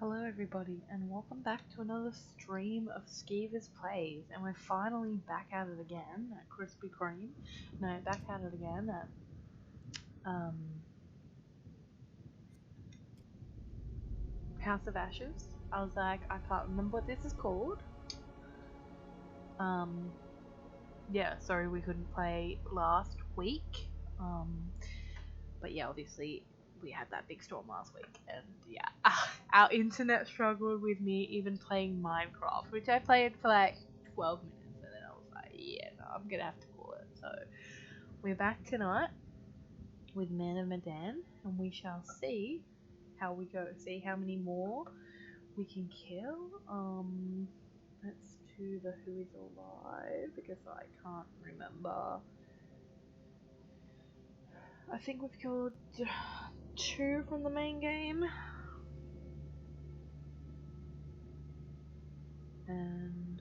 Hello everybody and welcome back to another stream of Skievers Plays, and we're finally back at it again at Krispy Kreme. No, back at it again at House of Ashes. I was like, I can't remember what this is called. Yeah, sorry we couldn't play last week. But yeah, obviously we had that big storm last week, and yeah, our internet struggled with me even playing Minecraft, which I played for like 12 minutes, and then I was like, yeah, no, I'm gonna have to call it. So we're back tonight with Man of Medan, and we shall see how we go. See how many more we can kill. Let's do the Who Is Alive because I can't remember. I think we've killed 2 from the main game. And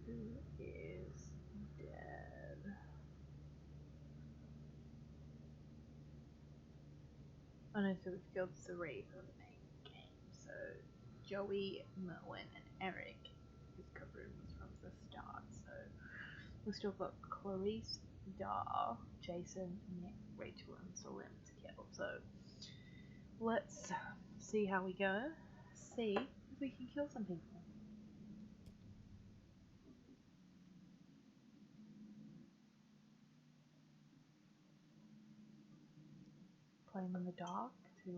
who is dead? Oh no, so we've killed 3 from the main game. So Joey, Merwin, and Eric, whose cover was from the start. So we've still got Clarice, Dar, Jason, Nick, Rachel, and Salim to kill. So let's see how we go. See if we can kill some people. Playing in the dark to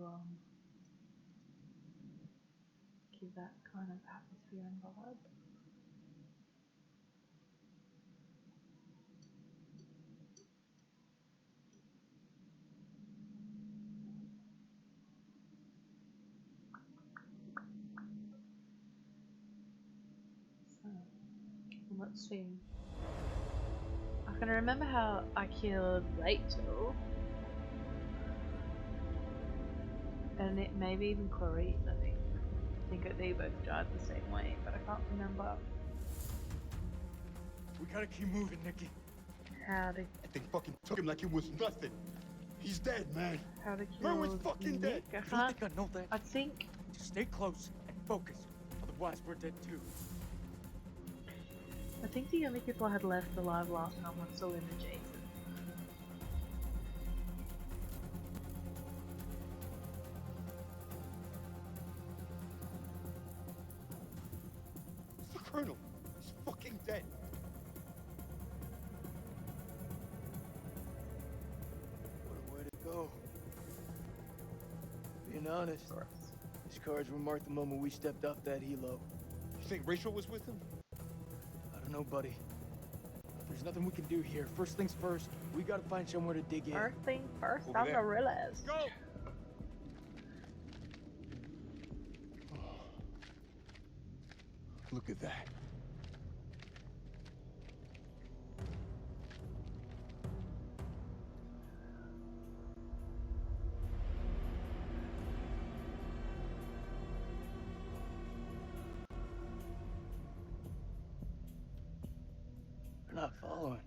give that kind of atmosphere and vibe. So let's see. I can remember how I killed Rachel, and it maybe even Clarice. I think they both died the same way, but I can't remember. We gotta keep moving, Nikki. How to? I think fucking took him like it was nothing. He's dead, man. How to kill Merwin's fucking Nick? dead. I You can't. don't think I know that? I think. Just stay close and focus. Otherwise, we're dead too. I think the only people I had left alive last time were Salim and Jason. It's the Colonel. He's fucking fucking dead. What a way to go. Being honest, these cards were marked the moment we stepped off that helo. You think Rachel was with him? I don't know, buddy. There's nothing we can do here. First things first, we gotta find somewhere to dig in. First thing first, Over I'm there. the realist. Go! Look at that. They're not following.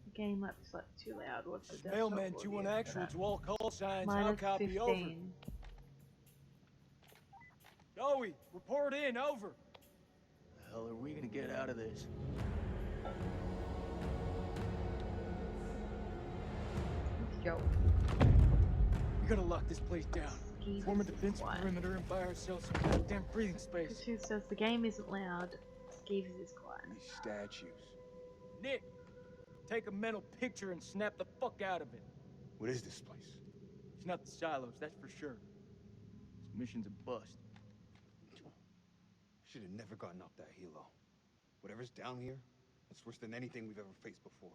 The game might be slightly too loud. What's the desktop Mailman audio 2-1 for actual that? to all call signs. I'll Minus copy 15. over. Joey, report in, over. The hell are we gonna get out of this? Let's go. We gotta lock this place down. Skievers Form a is defense quiet. perimeter and buy ourselves some goddamn breathing space. Who says the game isn't loud? Skievers is quiet. These statues. Nick, take a mental picture and snap the fuck out of it. What is this place? It's not the silos, that's for sure. This mission's a bust. Should have never gotten off that helo. Whatever's down here, it's worse than anything we've ever faced before.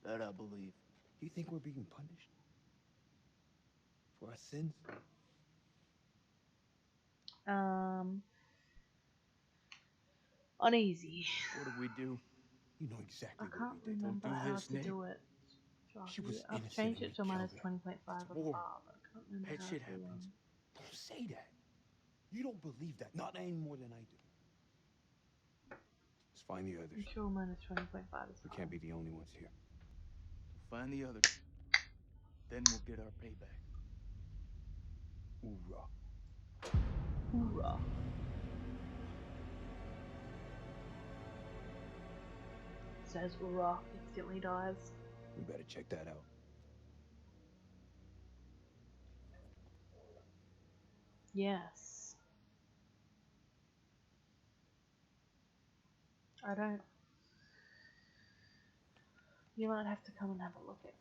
That I believe. You think we're being punished? For our sins? Uneasy. What do we do? You know exactly I what can't we did. remember do how this, to Nick. do it. She was I've innocent changed and it to we minus killed her. 20.5 It's on the war. bar, but I can't remember Bad how shit to, happens. Don't say that. You don't believe that. Not any more than I do. Let's find the I'm others. sure minus 20.5 is We fine. can't be the only ones here. We'll find the others. Then we'll get our payback. Hoorah. Hoorah. Says hoorah, instantly dies. We better check that out. Yes. I don't. You might have to come and have a look at it.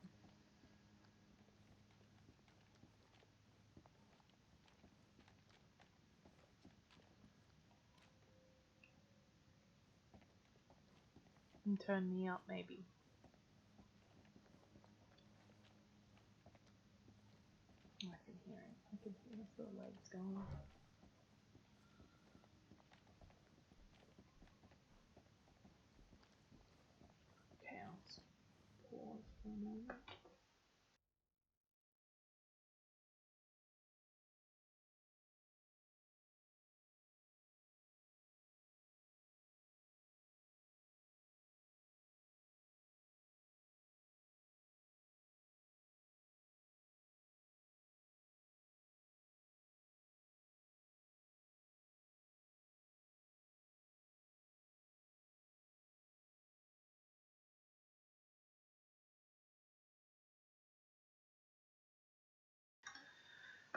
And turn me up, maybe. Oh, I can hear it. I can hear his little legs going. Okay, I'll just pause for a moment.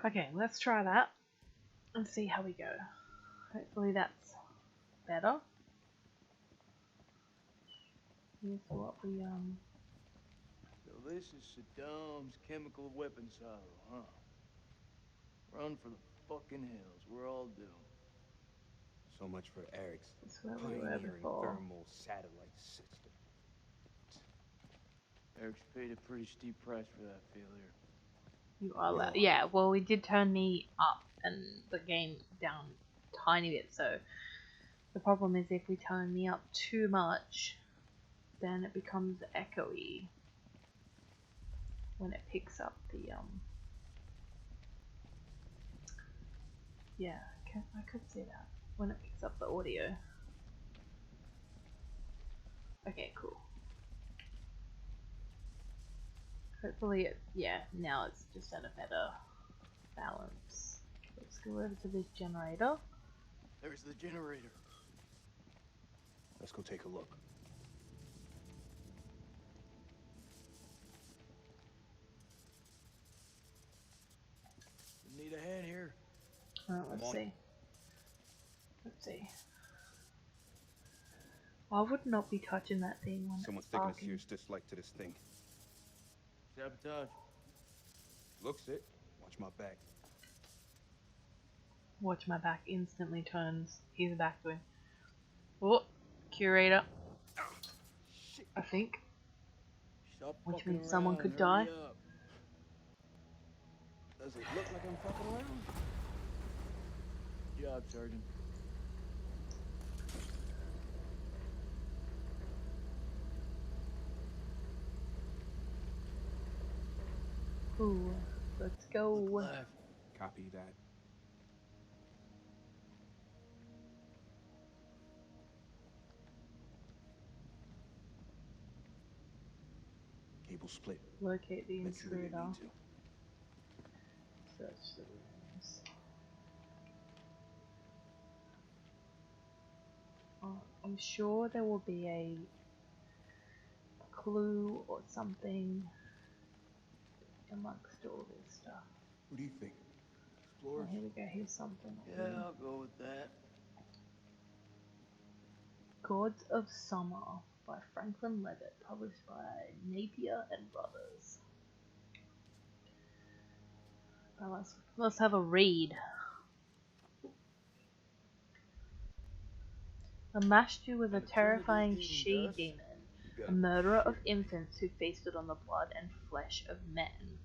Okay, let's try that and see how we go. Hopefully that's better. Here's what we So this is Saddam's chemical weapon silo, huh? Run for the fucking hills. We're all doomed. So much for Eric's It's where we were pioneering before. thermal satellite system. Eric's paid a pretty steep price for that failure. You are We loud. are. Yeah, well, we did turn me up and the game down tiny bit, so the problem is if we turn me up too much, then it becomes echoey when it picks up the yeah, I could see that when it picks up the audio. Okay, cool. Hopefully it, yeah, now it's just at a better balance. Let's go over to this generator. There's the generator. Let's go take a look. Need a hand here. Alright, let's on. see. Let's see. I would not be touching that thing when Someone's it's taking a barking. serious dislike to this thing. Sabotage. Looks it. Watch my back. Watch my back instantly turns his back to him. Oh, curator, Shit. I think. Stop Which fucking means someone around. could Hurry die. up. Does it look like I'm fucking around? Good job, Sergeant. Ooh, let's go. Look left. Copy that. Cable split. Locate the Let's see where you intruder. need to. Search the rooms. Oh, I'm sure there will be a clue or something amongst all this stuff. What do you think? Oh, Explorers? here we go. Here's something. Yeah, I'll go with that. Gods of Summer by Franklin Levitt, published by Napier and Brothers. Now let's have a read. Lamashtu was a terrifying she-demon, a murderer of infants who feasted on the blood and flesh of men.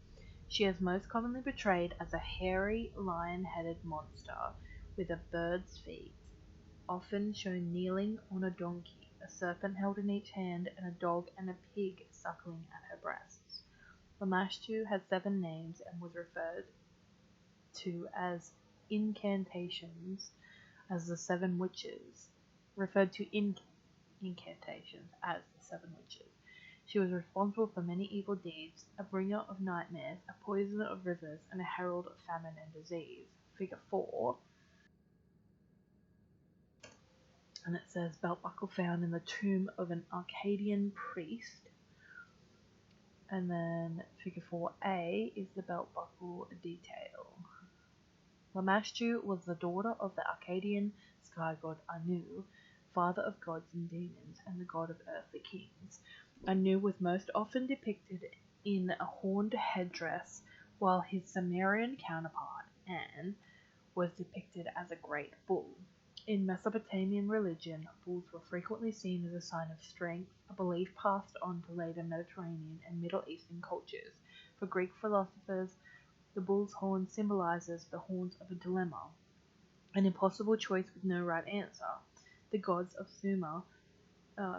She is most commonly portrayed as a hairy, lion-headed monster with a bird's feet, often shown kneeling on a donkey, a serpent held in each hand, and a dog and a pig suckling at her breasts. Lamashtu has 7 names and was referred to as incantations as the 7 witches. Incantations as the 7 witches. She was responsible for many evil deeds, a bringer of nightmares, a poisoner of rivers, and a herald of famine and disease. Figure 4. And it says belt buckle found in the tomb of an Arcadian priest. And then figure 4a is the belt buckle detail. Lamashtu was the daughter of the Arcadian sky god Anu, father of gods and demons, and the god of earthly kings. Anu was most often depicted in a horned headdress, while his Sumerian counterpart, An, was depicted as a great bull. In Mesopotamian religion, bulls were frequently seen as a sign of strength, a belief passed on to later Mediterranean and Middle Eastern cultures. For Greek philosophers, the bull's horn symbolizes the horns of a dilemma, an impossible choice with no right answer. The gods of Sumer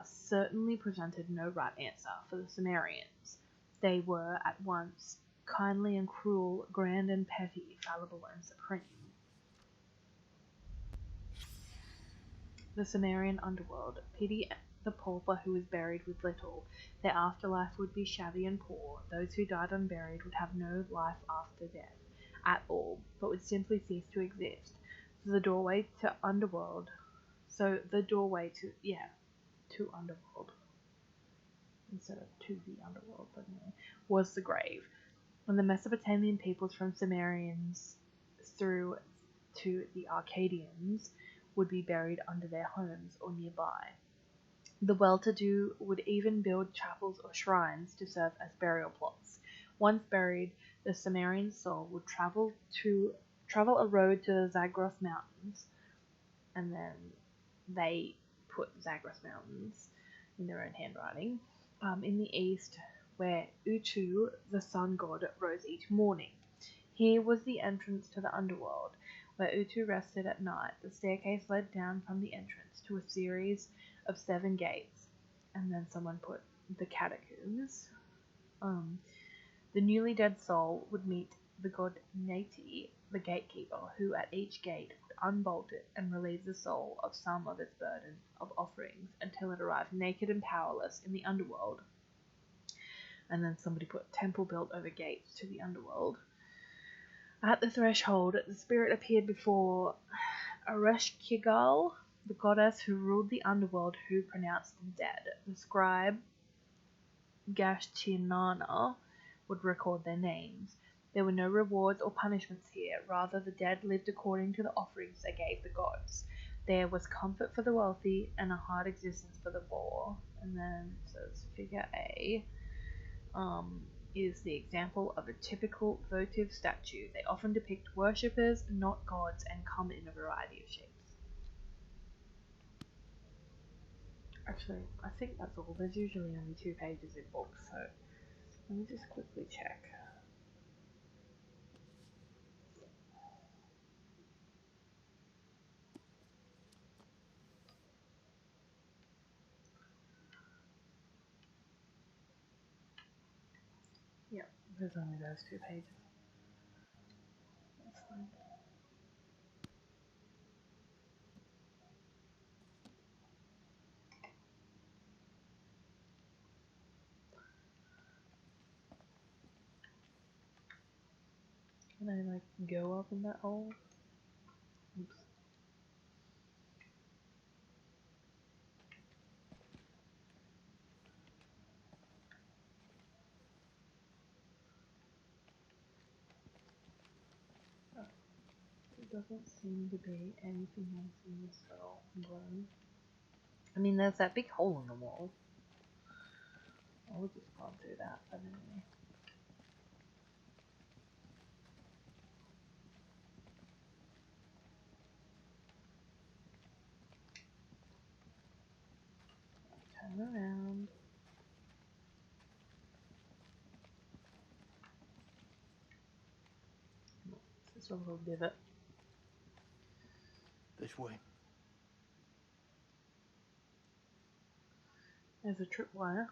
certainly presented no right answer for the Sumerians. They were at once kindly and cruel, grand and petty, fallible and supreme. The Sumerian underworld. Pity the pauper who was buried with little. Their afterlife would be shabby and poor. Those who died unburied would have no life after death at all, but would simply cease to exist. So the doorway to underworld. So the doorway to underworld instead of to the underworld, but no, was the grave. And the Mesopotamian peoples from Sumerians through to the Arcadians would be buried under their homes or nearby. The well-to-do would even build chapels or shrines to serve as burial plots. Once buried, the Sumerian soul would travel a road to the Zagros Mountains, and then they put Zagros Mountains in their own handwriting, in the east, where Utu, the sun god, rose each morning. Here was the entrance to the underworld, where Utu rested at night. The staircase led down from the entrance to a series of 7 gates, and then someone put the catacombs. The newly dead soul would meet the god Nati, the gatekeeper, who at each gate would unbolt it and relieve the soul of some of its burden of offerings until it arrived naked and powerless in the underworld. And then somebody put temple built over gates to the underworld. At the threshold, the spirit appeared before Ereshkigal, the goddess who ruled the underworld, who pronounced them dead. The scribe Gashtinana would record their names. There were no rewards or punishments here, rather the dead lived according to the offerings they gave the gods. There was comfort for the wealthy and a hard existence for the poor. And then it says figure A is the example of a typical votive statue. They often depict worshippers, not gods, and come in a variety of shapes. Actually, I think that's all. There's usually only 2 pages in books, so let me just quickly check. Yep, there's only those 2 pages. That's fine. Can I, like, go up in that hole? Oops. Oh, there doesn't seem to be anything else in this little room. I mean, there's that big hole in the wall. I'll just can't do that, but anyway. Turn around. It's just a little divot. This way. There's a tripwire.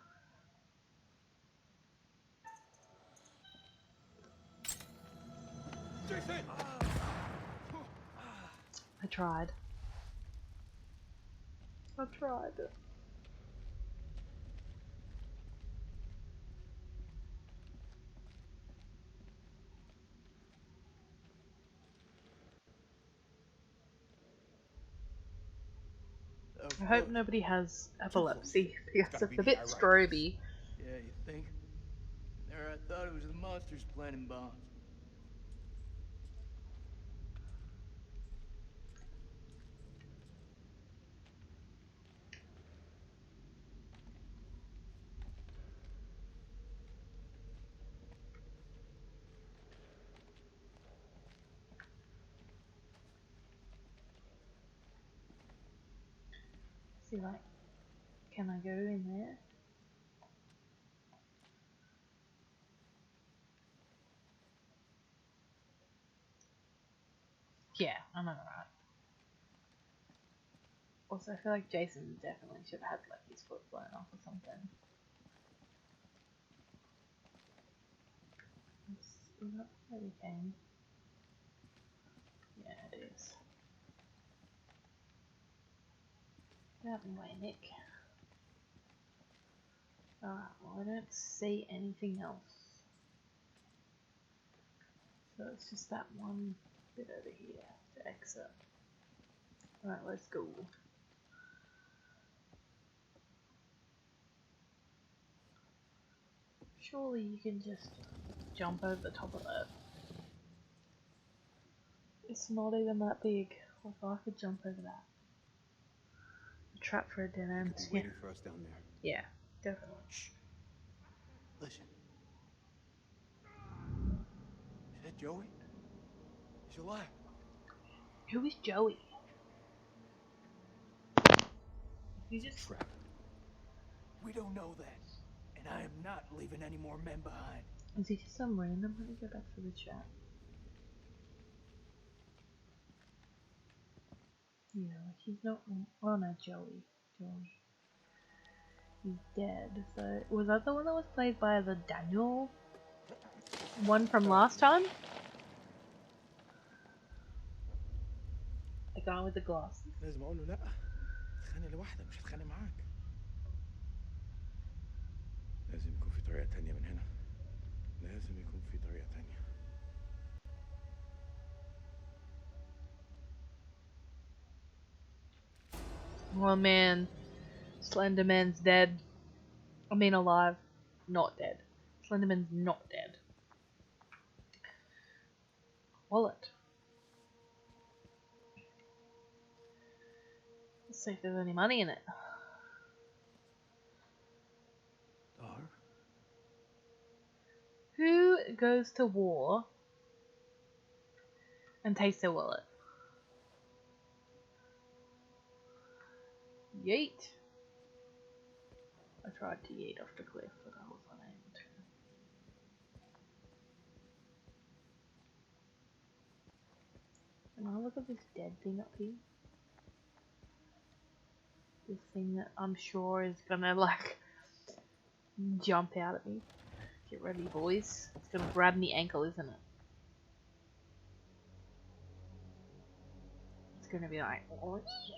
Jason! I tried. I tried. I hope nobody has epilepsy because it's a bit stroby. Yeah, you think? There, I thought it was the monsters planting bombs. See, like, can I go in there? Yeah, I know, right? Also, I feel like Jason definitely should have had, like, his foot blown off or something. Is that where we came? Yeah, it is. Get out of my way, Nick. Alright, well, I don't see anything else. So it's just that one bit over here to exit. Alright, let's go. Surely you can just jump over the top of it. It's not even that big. What if I could jump over that? A trap for a dead end. Could be waiting for us down there. Yeah, definitely. Shh. Listen. Is that Joey? He's alive. Who is Joey? You just Trap. We don't know that. And I am not leaving any more men behind. is he just some random? Let me go back to the chat. Yeah, like he's not. Oh no, Joey. Joey. He's dead. So was that the one that was played by the Daniel one from last time? The guy with the glasses. لازم اقول له لا اتخانق لوحدك مش هتخانق معاك لازم يكون في طريقة تانية من هنا لازم يكون في طريقة تانية Oh man, Slenderman's dead. I mean alive, not dead. Slenderman's not dead. Wallet. Let's see if there's any money in it. Dar? Who goes to war and takes their wallet? Yeet. I tried to yeet off the cliff, but I was unable to. Can I look at this dead thing up here? This thing that I'm sure is gonna like jump out at me. Get ready, boys. It's gonna grab me ankle, isn't it? It's gonna be like, oh, yeah.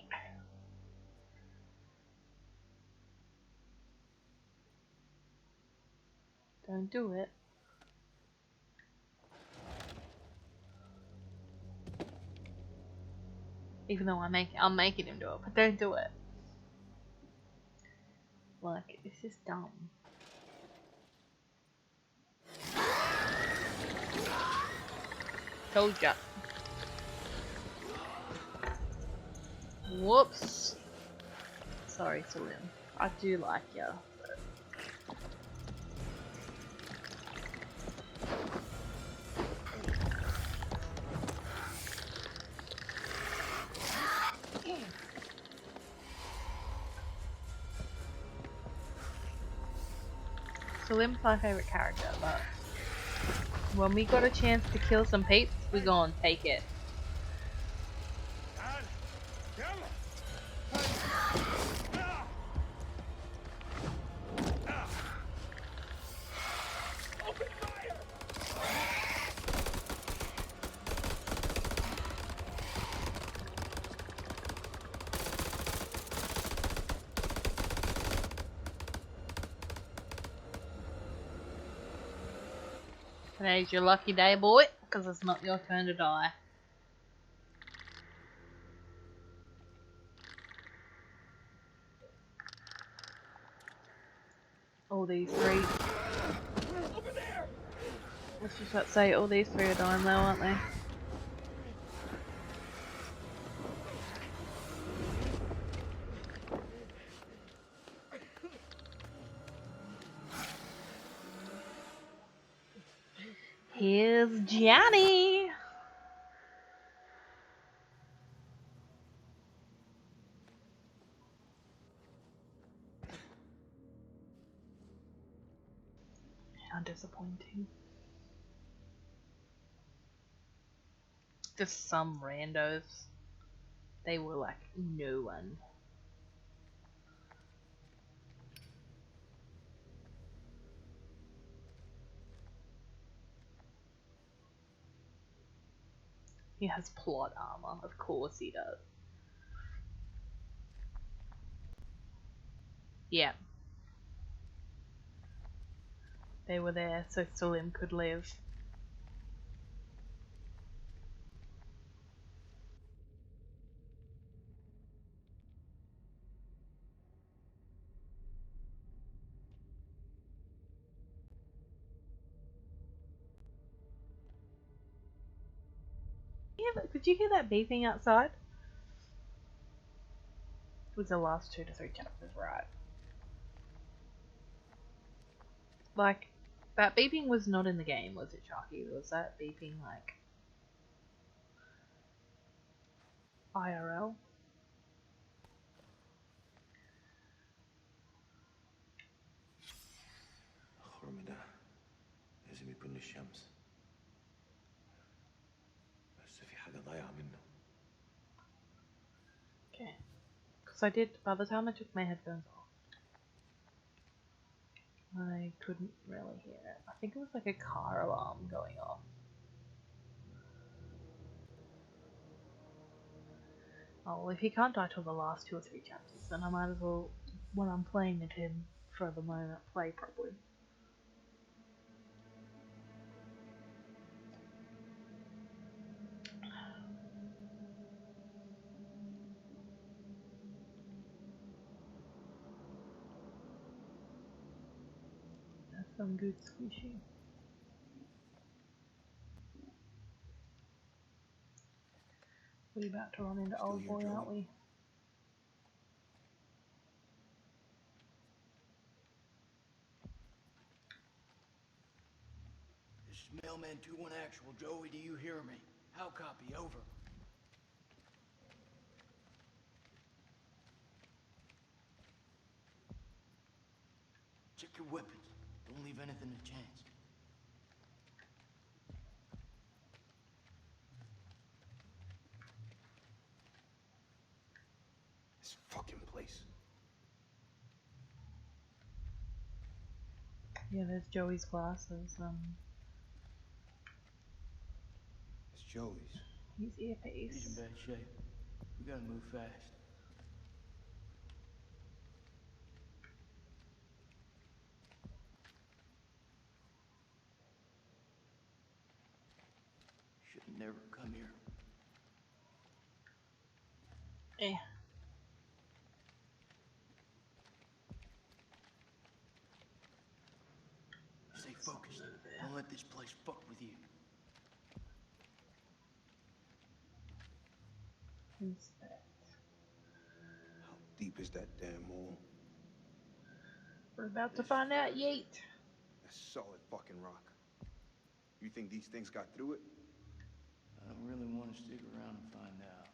Don't do it. Even though I'm making him do it, but don't do it. Like, it's just dumb. Told ya. Whoops. Sorry, Salim. I do like ya. Salim's my favourite character, but when we got a chance to kill some peeps, we gonna take it. Today's your lucky day, boy, because it's not your turn to die. All these three. Let's just about to say all these three are dying though, aren't they? Here's Johnny! How disappointing. Just some randos. They were like no one. He has plot armor, of course he does. Yeah. They were there so Salim could live. Yeah, did you hear that beeping outside? It was the last 2 to 3 chapters, right? Like, that beeping was not in the game, was it, Sharky? Was that beeping like IRL? الخرم ده لازم يكون للشمس بس في حاجة ضايعة منه. Okay. Because I did, by the time I took my headphones off, I couldn't really hear it. I think it was like a car alarm going off. Oh, well, if he can't die till the last 2 or 3 chapters, then I might as well, when I'm playing with him for the moment, play properly. That's some good squishy. We're about to run into Still old here, boy, Joel? aren't we? Bellman 2-1 actual. Joey, do you hear me? How copy? Over. Check your weapons. Don't leave anything to chance. This fucking place. Yeah, there's Joey's glasses. It's Joey's. His He's earpiece. in bad shape. We gotta move fast. Should've never come here. Eh. Stay focused. Don't let this place fuck with you. Inspect. How deep is that damn hole? We're about to find out, yeet. That's solid fucking rock. You think these things got through it? I don't really want to stick around and find out.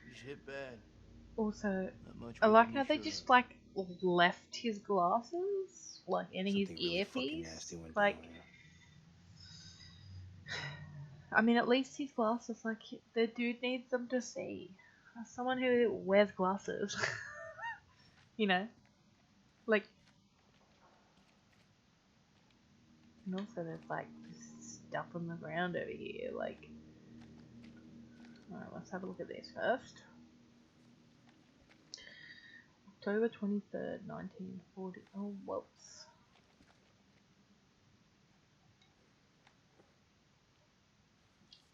He's hit bad. Also, Not much I we like can how be they sure just of. like left his glasses, like in his Something really fucking nasty earpiece. went Like, down here. I mean, at least his glasses. Like, the dude needs them to see. As someone who wears glasses, you know, like, and also there's like stuff on the ground over here. Like, alright, let's have a look at this first. October 23rd, 1940. Oh, whoops.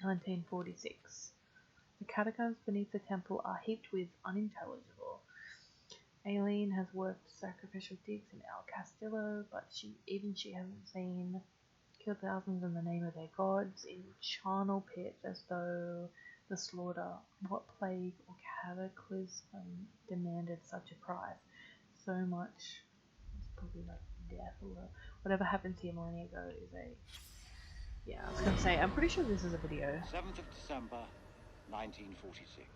(1946). The catacombs beneath the temple are heaped with unintelligible. Aileen has worked sacrificial digs in El Castillo, but she hasn't seen kill thousands in the name of their gods in charnel pits as though the slaughter, what plague or cataclysm demanded such a price. So much, it's probably like death or whatever happened to you millennia ago is a, yeah, I was going to say, I'm pretty sure this is a video. 7th of December, 1946.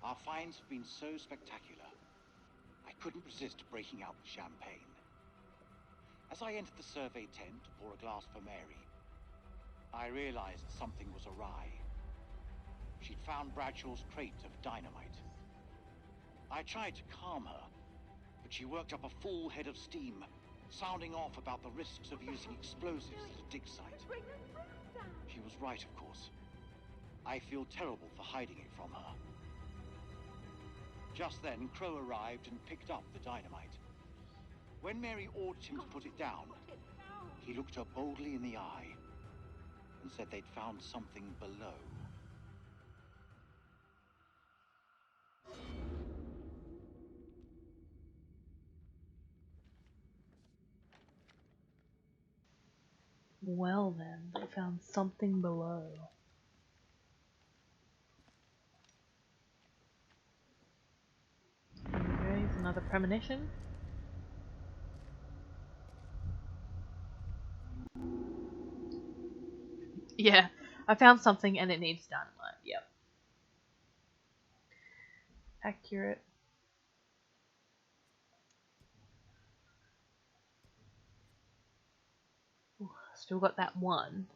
Our finds have been so spectacular, I couldn't resist breaking out the champagne. As I entered the survey tent to pour a glass for Mary, I realized something was awry. She'd found Bradshaw's crate of dynamite. I tried to calm her, but she worked up a full head of steam, sounding off about the risks of using explosives at a dig site. She was right, of course. I feel terrible for hiding it from her. Just then, Crow arrived and picked up the dynamite. When Mary ordered him to put it down, he looked her boldly in the eye and said they'd found something below. Well then, they found something below. There is another premonition. Yeah, I found something and it needs dynamite. Yep. Accurate. Ooh, still got that one.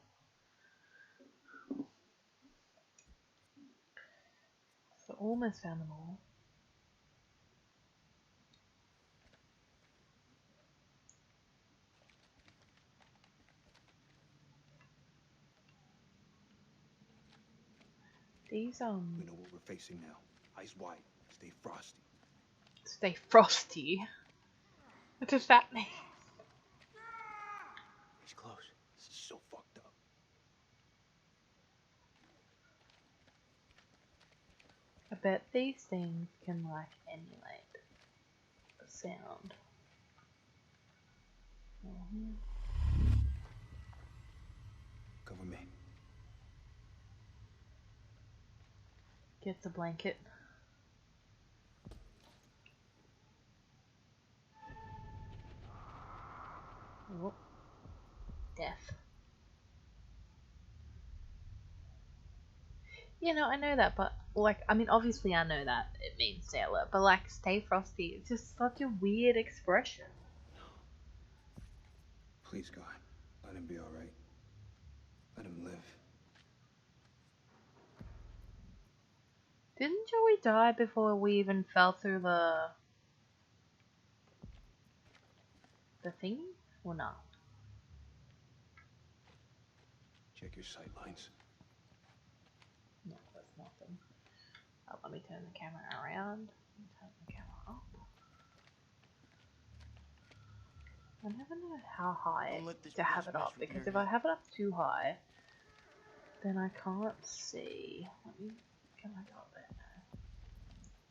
So almost found them all. These We know what we're facing now. Eyes wide. Stay frosty. stay frosty. What does that mean? He's close. This is so fucked up. I bet these things can like emulate the sound. Cover me. Get the blanket. Oh. Death. You know, I know that, but like, I mean, obviously I know that it means sailor, but like, stay frosty. It's just such a weird expression. Please, God, let him be all right. Let him live. Didn't Joey die before we even fell through the thingy? Or not? Check your sight lines. No, that's nothing. Oh, let me turn the camera around. Turn the camera up. I never know how high Don't let this to have place it mess up, with because your if I head. have it up too high, then I can't see. Let me. Can I go up there? No.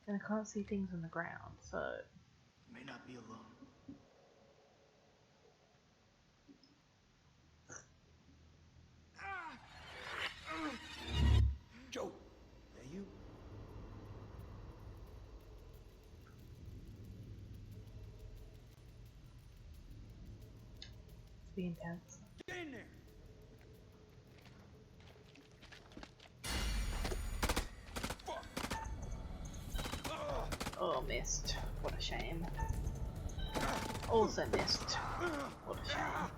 Then I can't see things on the ground, so. May not be alone. Joe! That you? It's being tense. Get in there! Oh, missed. What a shame. Also missed. What a shame.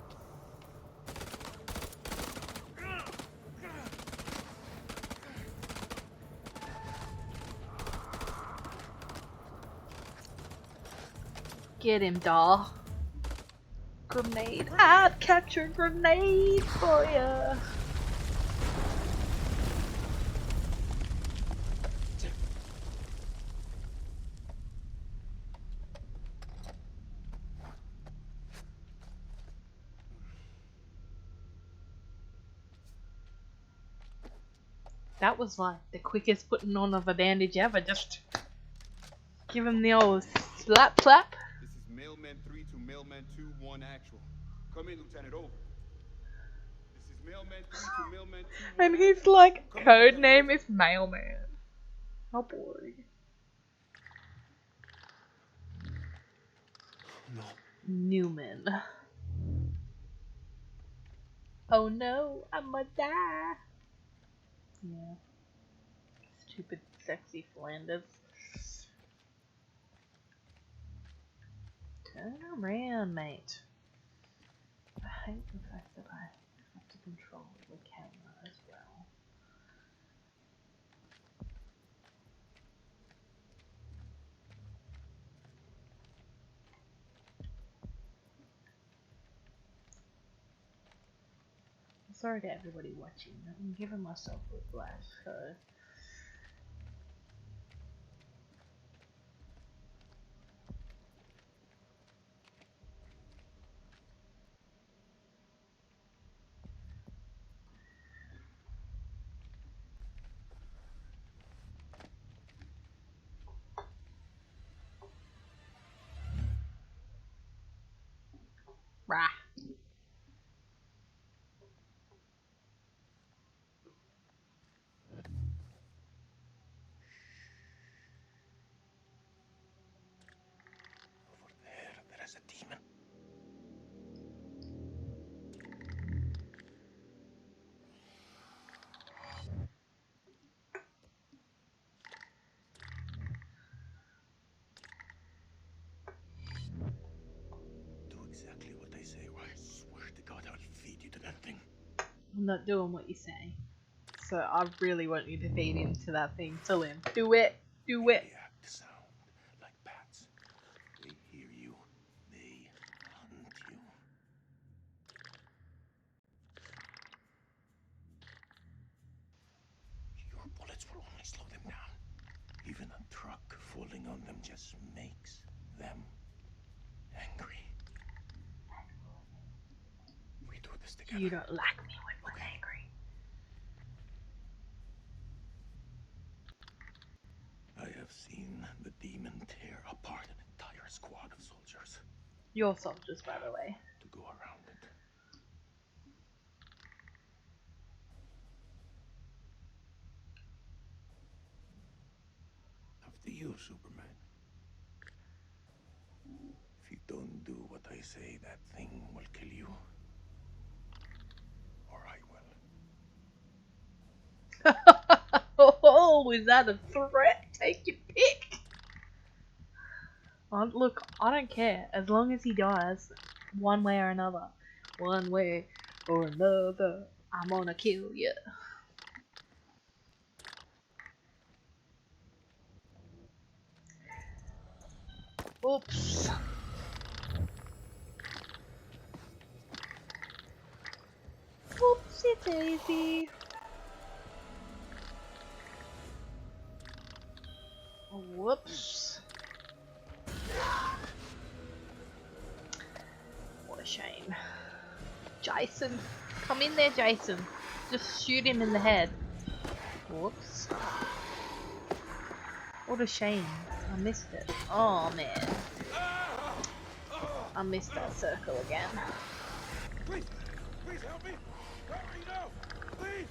Get him, doll. Grenade. I'd capture grenade for ya. That was like the quickest putting on of a bandage ever. Just give him the old slap slap. This is Mailman 3 to Mailman 2-1 actual. Come in, Lieutenant, over. This is Mailman 3 to Mailman 2-1 And his actual. like Come in, code Lieutenant, name over. is Mailman. How boring. No. Newman. Oh no, I'ma die. Yeah. Stupid, sexy Flanders. Turn around, mate. I hate the fact that I have to control the camera as well. Sorry to everybody watching. I'm giving myself a whiplash, so. Rah. Over there is a demon. Do exactly what I say, or I swear to God I'll feed you to that thing. I'm not doing what you say. So I really want you to feed into that thing. Tell him. Do it. Do They it. react to sound like bats. They hear you. They hunt you. Your bullets will only slow them down. Even a truck falling on them just makes them angry. We do this together. You don't like me when I'm Okay. angry. I have seen the demon tear apart an entire squad of soldiers. Your soldiers, by the way. To go around it. you, Superman. If you don't do what I say, that thing will kill you. Or I will. Oh, is that a threat? Take your pick. Look, I don't care. As long as he dies, one way or another. One way or another, I'm gonna kill you. Oops. Oopsie daisy. Whoops. What a shame. Jason. Come in there, Jason. Just shoot him in the head. Whoops. What a shame. I missed it. Oh man. I missed that circle again. Please help me. Hurry now, please.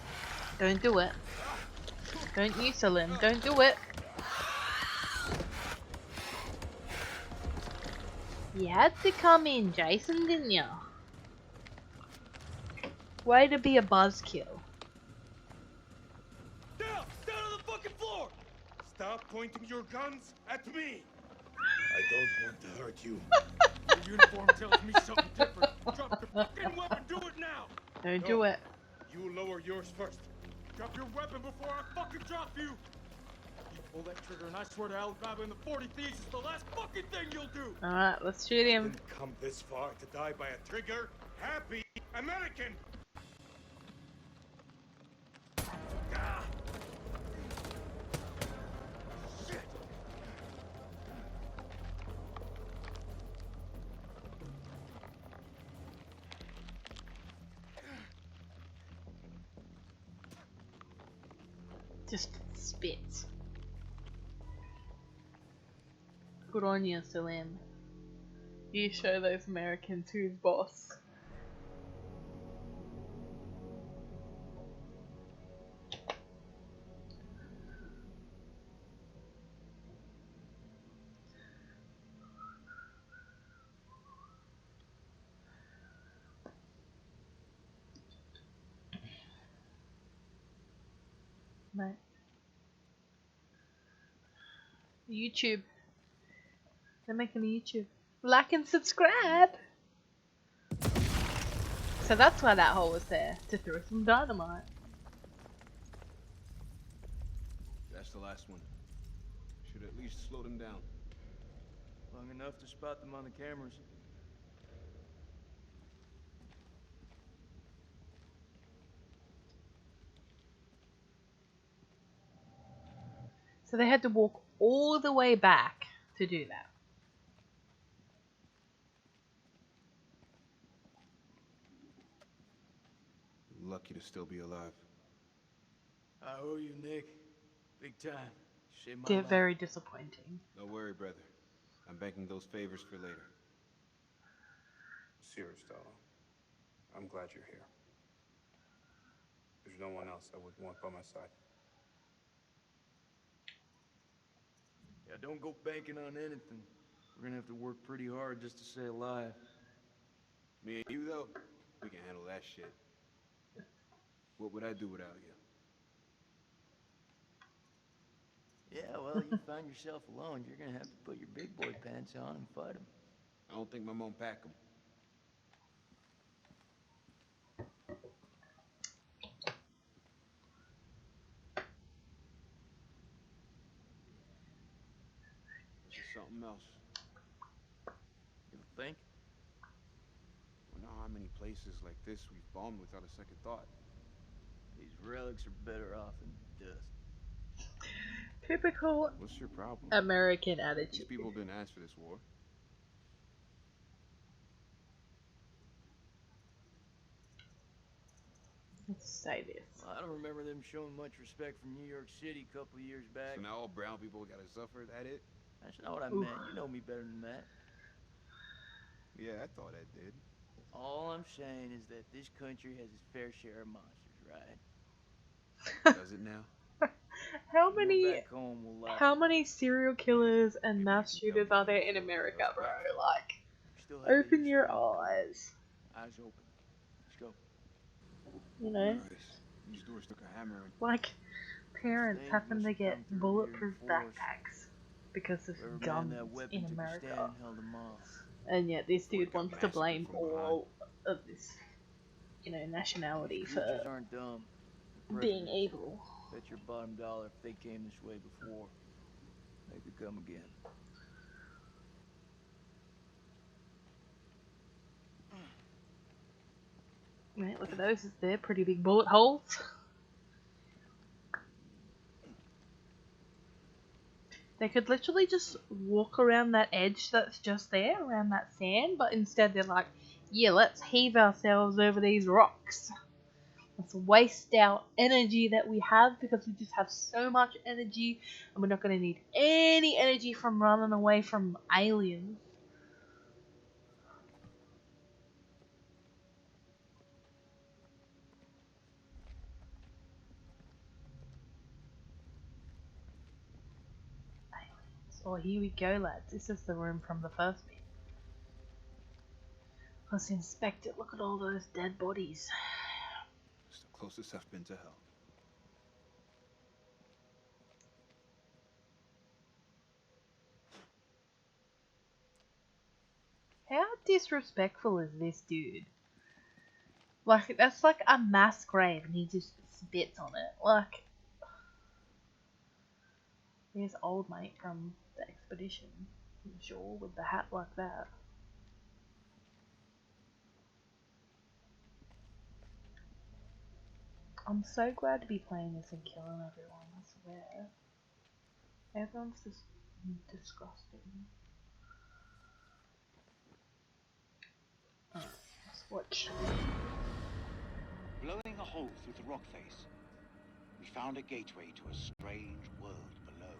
Don't do it. Don't you, Salim. Don't do it. You had to come in, Jason, didn't you? Way to be a buzzkill. Down on the fucking floor. Stop pointing your guns at me. I don't want to hurt you. Your uniform tells me something different. Drop your fucking weapon. Do it now. Don't do it. You lower yours first. Drop your weapon before I fucking drop you. You pull that trigger and I swear to Alibaba and the 40 Thieves it's the last fucking thing you'll do. Alright, let's shoot him. Didn't come this far to die by a trigger happy American. Ah! Shit. Just spit. Good on you, Salim. You show those Americans who's boss. Right. YouTube. They're making a YouTube. Like and subscribe! So that's why that hole was there. To throw some dynamite. That's the last one. Should at least slow them down. Long enough to spot them on the cameras. So they had to walk all the way back to do that. Lucky to still be alive. I owe you, Nick. Big time. Saved my They're life. very disappointing. Don't worry, brother. I'm banking those favors for later. Serious, though. I'm glad you're here. There's no one else I would want by my side. Yeah, don't go banking on anything. We're gonna have to work pretty hard just to stay alive. Me and you, though, we can handle that shit. What would I do without you? Yeah, well, you find yourself alone, you're gonna have to put your big boy pants on and fight him. I don't think my mom pack them. This is something else. You think? I know how many places like this we've bombed without a second thought. These relics are better off in dust. Typical What's your problem? American These attitude. people didn't ask for this war. Let's say this. Well, I don't remember them showing much respect from New York City a couple of years back. So now all brown people gotta suffer, that it? That's not what I Oof. meant. You know me better than that. Yeah, I thought I did. All I'm saying is that this country has its fair share of monsters, right? Does it now? How When we're many back home, we'll laugh how about many serial killers and Maybe you mass can tell shooters me are there things in a little America, less bro? backwards. Like, We still have the open your history. Come on. eyes. Eyes open. Let's go. You know, Nice. These doors took a hammering. like parents Things happen must to have get come through here in bulletproof force. backpacks because of Whoever manned guns that weapon in took a America. stand and held them off. And yet this Before he dude got wants to massacred blame from behind. all of this, nationality These for creatures aren't dumb. They're being predators. evil. Bet your bottom dollar if they came this way before, they could come again. Right, look at those. They're pretty big bullet holes. They could literally just walk around that edge that's just there, around that sand, but instead they're like, yeah, let's heave ourselves over these rocks. Let's waste our energy that we have because we just have so much energy and we're not going to need any energy from running away from aliens. Oh, here we go, lads. This is the room from the first bit. Let's inspect it. Look at all those dead bodies. It's the closest I've been to hell. How disrespectful is this dude? Like, that's like a mass grave and he just spits on it. Like, here's old mate from the expedition, I'm sure, with the hat like that. I'm so glad to be playing this and killing everyone, I swear. Everyone's just disgusting. Alright, let's watch. Blowing a hole through the rock face, we found a gateway to a strange world below.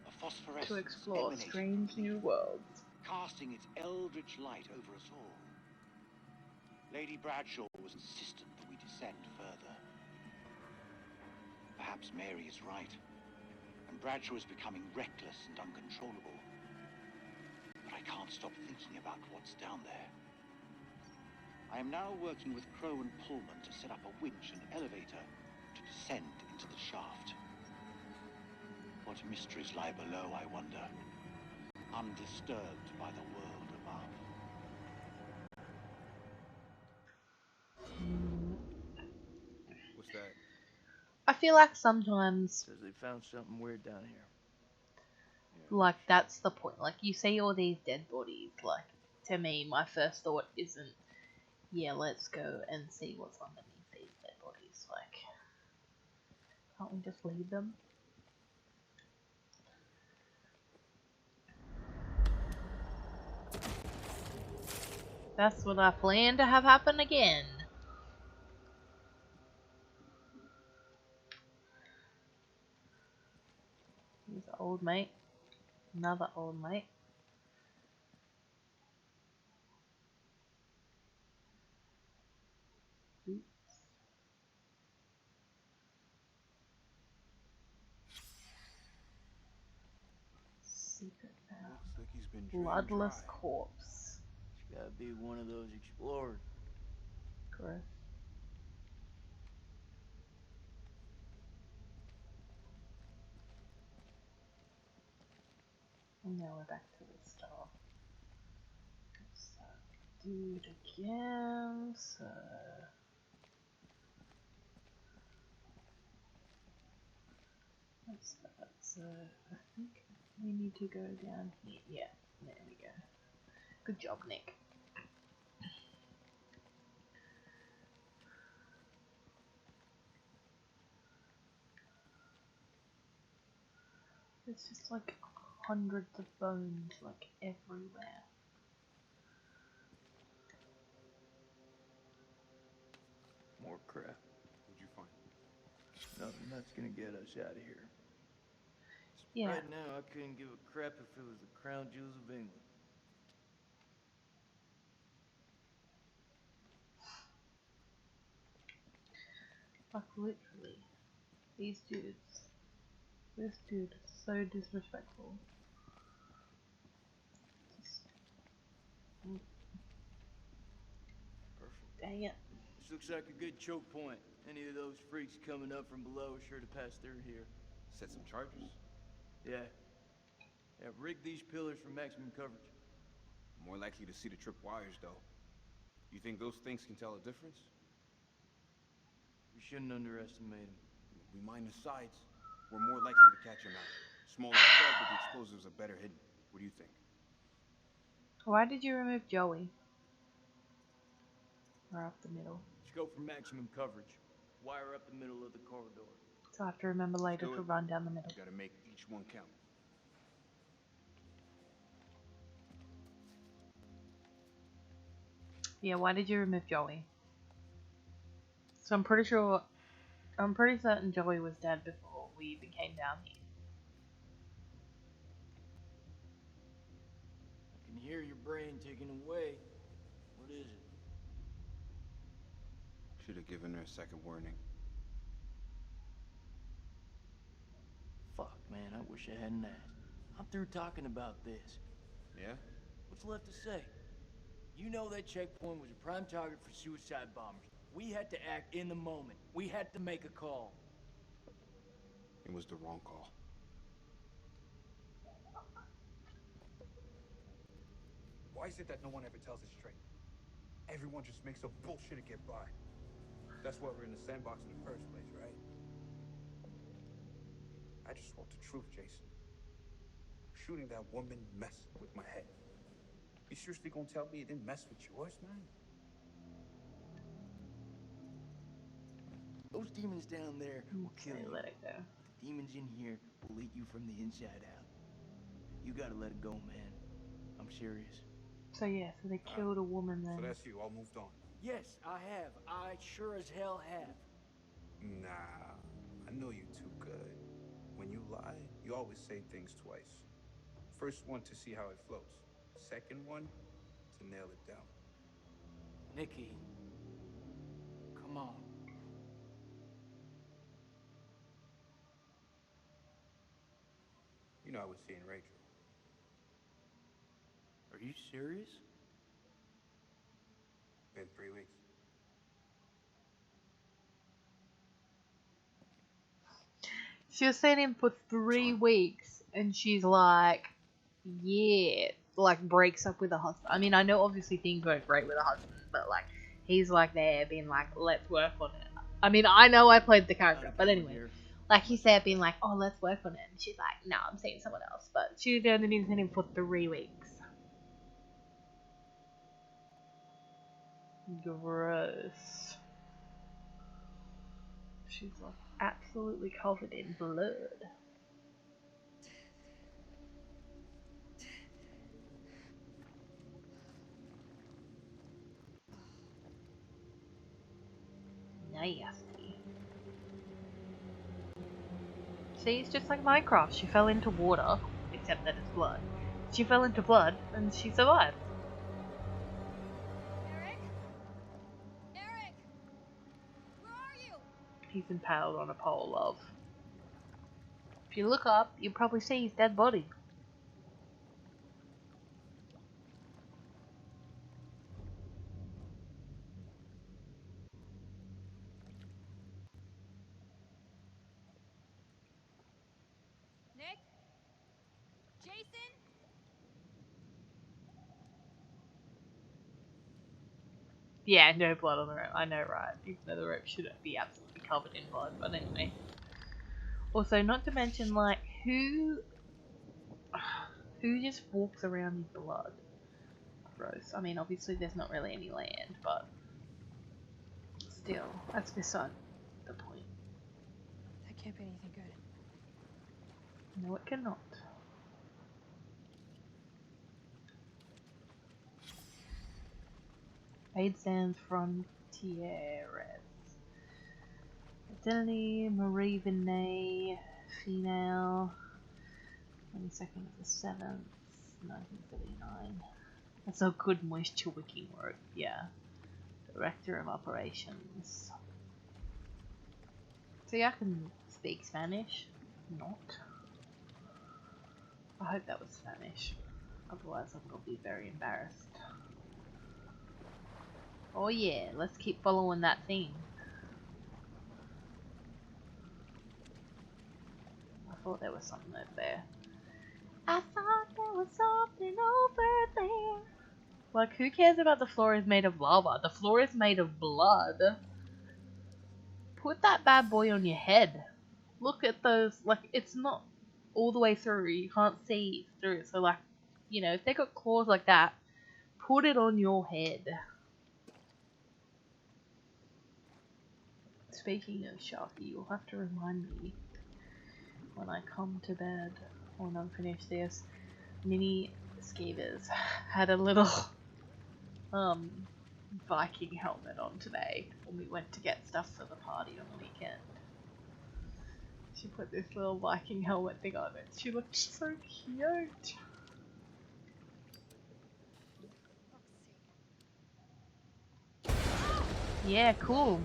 A phosphorescence To explore emanating strange from new beneath, worlds. casting its eldritch light over us all. Lady Bradshaw was insistent that we descend further. Perhaps Mary is right, and Bradshaw is becoming reckless and uncontrollable. But I can't stop thinking about what's down there. I am now working with Crow and Pullman to set up a winch and elevator to descend into the shaft. What mysteries lie below, I wonder, undisturbed by the world above. What's that? I feel like sometimes, Says they found something weird down here. like, that's the point. Like, you see all these dead bodies, like, to me, my first thought isn't, yeah, let's go and see what's underneath these dead bodies. Like, can't we just leave them? That's what I plan to have happen again. Here's an old mate. Another old mate. Oops. Secret found. Looks like he's been drained Bloodless dry. corpse. It's gotta be one of those explorers. Gross. And now we're back to the start. So, do it again. So, what's that? So, I think we need to go down here. Yeah, there we go. Good job, Nick. There's just like hundreds of bones, like everywhere. More crap. What'd you find? Nothing that's gonna get us out of here. Yeah. Right now, I couldn't give a crap if it was the crown jewels of England. Like literally. These dudes. This dude is so disrespectful. Just, Perfect. dang it. This looks like a good choke point. Any of those freaks coming up from below are sure to pass through here. Set some charges. Yeah. Yeah, rig these pillars for maximum coverage. More likely to see the trip wires, though. You think those things can tell a difference? We shouldn't underestimate them. We mine the sides. We're more likely to catch them out. Smaller spread, but the explosives are better hidden. What do you think? Why did you remove Joey? Or up the middle? Let's go for maximum coverage. Wire up the middle of the corridor. So I have to remember later Do to it. run down the middle. You gotta make each one count. Yeah, why did you remove Joey? So I'm pretty certain Joey was dead before we even came down here. I can hear your brain ticking away. What is it? Should have given her a second warning. Fuck, man, I wish I hadn't asked. I'm through talking about this. Yeah? What's left to say? You know that checkpoint was a prime target for suicide bombers. We had to act in the moment. We had to make a call. It was the wrong call. Why is it that no one ever tells it straight? Everyone just makes up bullshit to get by. That's why we're in the sandbox in the first place, right? I just want the truth, Jason. Shooting that woman messed with my head. You seriously gonna tell me it didn't mess with yours, man? Those demons down there will kill Okay, you. let it go. The demons in here will eat you from the inside out. You gotta let it go, man. I'm serious. So yeah, so they killed a woman then. So that's you, all moved on. Yes, I have. I sure as hell have. Nah, I know you too good. When you lie, you always say things twice. First one to see how it floats. Second one, to nail it down. Nikki, come on. You know I was seeing Rachel. Are you serious? Been 3 weeks. She was seeing him for 3 weeks, and she's like, yeah, like breaks up with her husband. I mean, I know obviously things weren't great with her husband, but like, he's like there being like, let's work on it. I mean, I know I played the character, but anyway, like he's there being like, oh, let's work on it. And she's like, no, I'm seeing someone else. But she's only been seeing him for 3 weeks. Gross. She's like absolutely covered in blood. Nasty. See, it's just like Minecraft. She fell into water, except that it's blood. She fell into blood, and she survived. Eric? Eric! Where are you? He's impaled on a pole, love. If you look up, you'll probably see his dead body. Nick? Jason? Yeah, no blood on the rope. I know, right? Even though the rope should be absolutely covered in blood, but anyway. Also, not to mention, like, who just walks around in blood? Gross. I mean, obviously there's not really any land, but still, that's beside the point. That can't be anything good. No, it cannot. Aid stands Frontieres. Identity, Marie Vinay, female, 22nd of the 7th, 1939. That's a good moisture wicking work, yeah. Director of Operations. See, I can speak Spanish? Not. I hope that was Spanish. Otherwise I'm gonna be very embarrassed. Oh yeah, let's keep following that theme. I thought there was something over there. I thought there was something over there. Like, who cares about the floor is made of lava? The floor is made of blood. Put that bad boy on your head. Look at those, like, it's not all the way through. You can't see through. So, like, you know, if they got claws like that, put it on your head. Speaking of Sharky, you'll have to remind me when I come to bed, when I'm finished this. Mini Skievers had a little Viking helmet on today when we went to get stuff for the party on the weekend. She put this little Viking helmet thing on it. She looked so cute. Yeah, cool.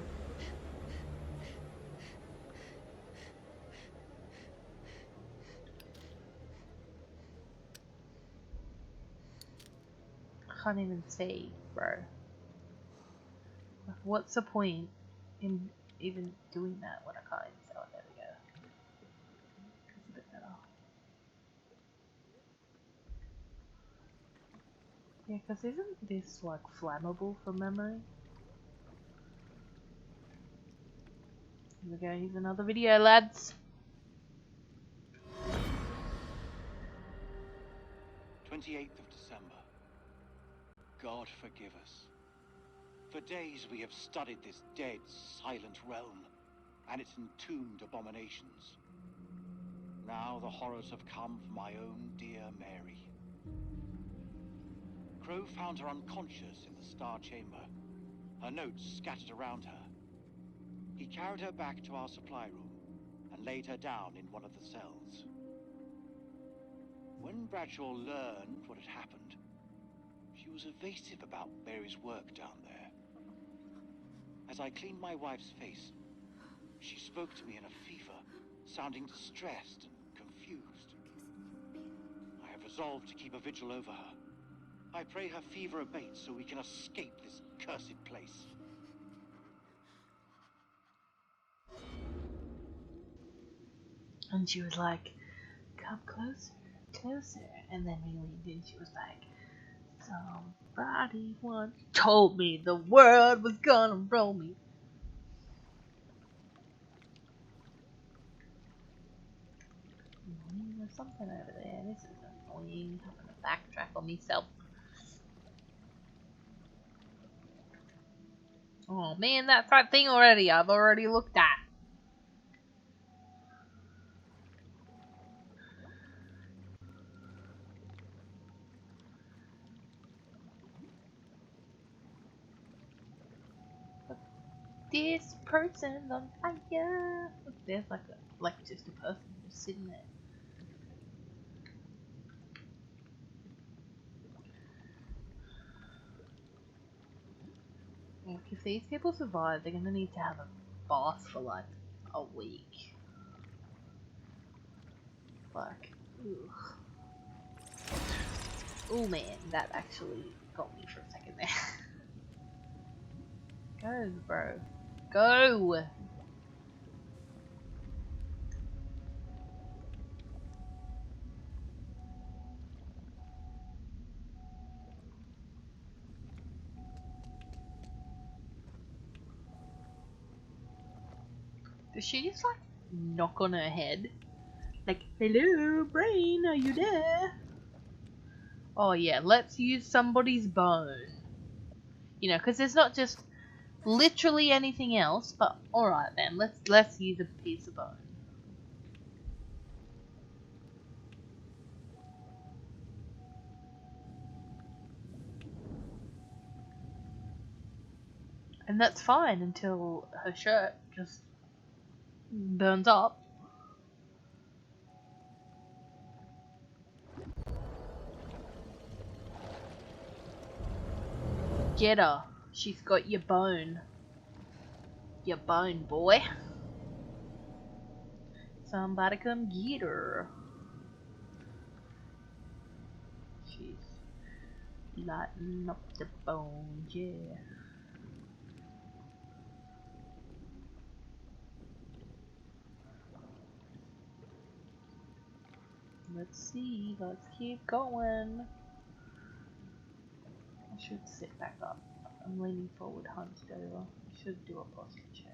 I can't even see, bro. Like, what's the point in even doing that when I can't even see? Oh, there we go. It's a bit better. Yeah, because isn't this, like, flammable from memory? Here we go, here's another video, lads. 28th of December. God forgive us. For days we have studied this dead, silent realm and its entombed abominations. Now the horrors have come for my own dear Mary. Crow found her unconscious in the Star Chamber, her notes scattered around her. He carried her back to our supply room and laid her down in one of the cells. When Bradshaw learned what had happened, she was evasive about Mary's work down there. As I cleaned my wife's face, she spoke to me in a fever, sounding distressed and confused. I have resolved to keep a vigil over her. I pray her fever abates so we can escape this cursed place. And she was like, come closer, closer. And then we leaned in, she was like, somebody once told me the world was gonna roll me. There's something over there. This is annoying. Having to backtrack on myself. Oh man, that's that thing already. I've already looked at. This person's on fire. Look, there's like just a person just sitting there. Like, if these people survive, they're gonna need to have a bath for like a week. Like, ugh. Oh man, that actually got me for a second there. Go, bro. Go! Does she just like knock on her head? Like, hello, brain, are you there? Oh yeah, let's use somebody's bone. You know, because there's not just literally anything else, but alright then, let's use a piece of bone. And that's fine until her shirt just burns up. Get her. She's got your bone. Your bone, boy. Somebody come get her. She's lighting up the bones, yeah. Let's see, let's keep going. I should sit back up. I'm leaning forward, hunched over. I should do a posture check.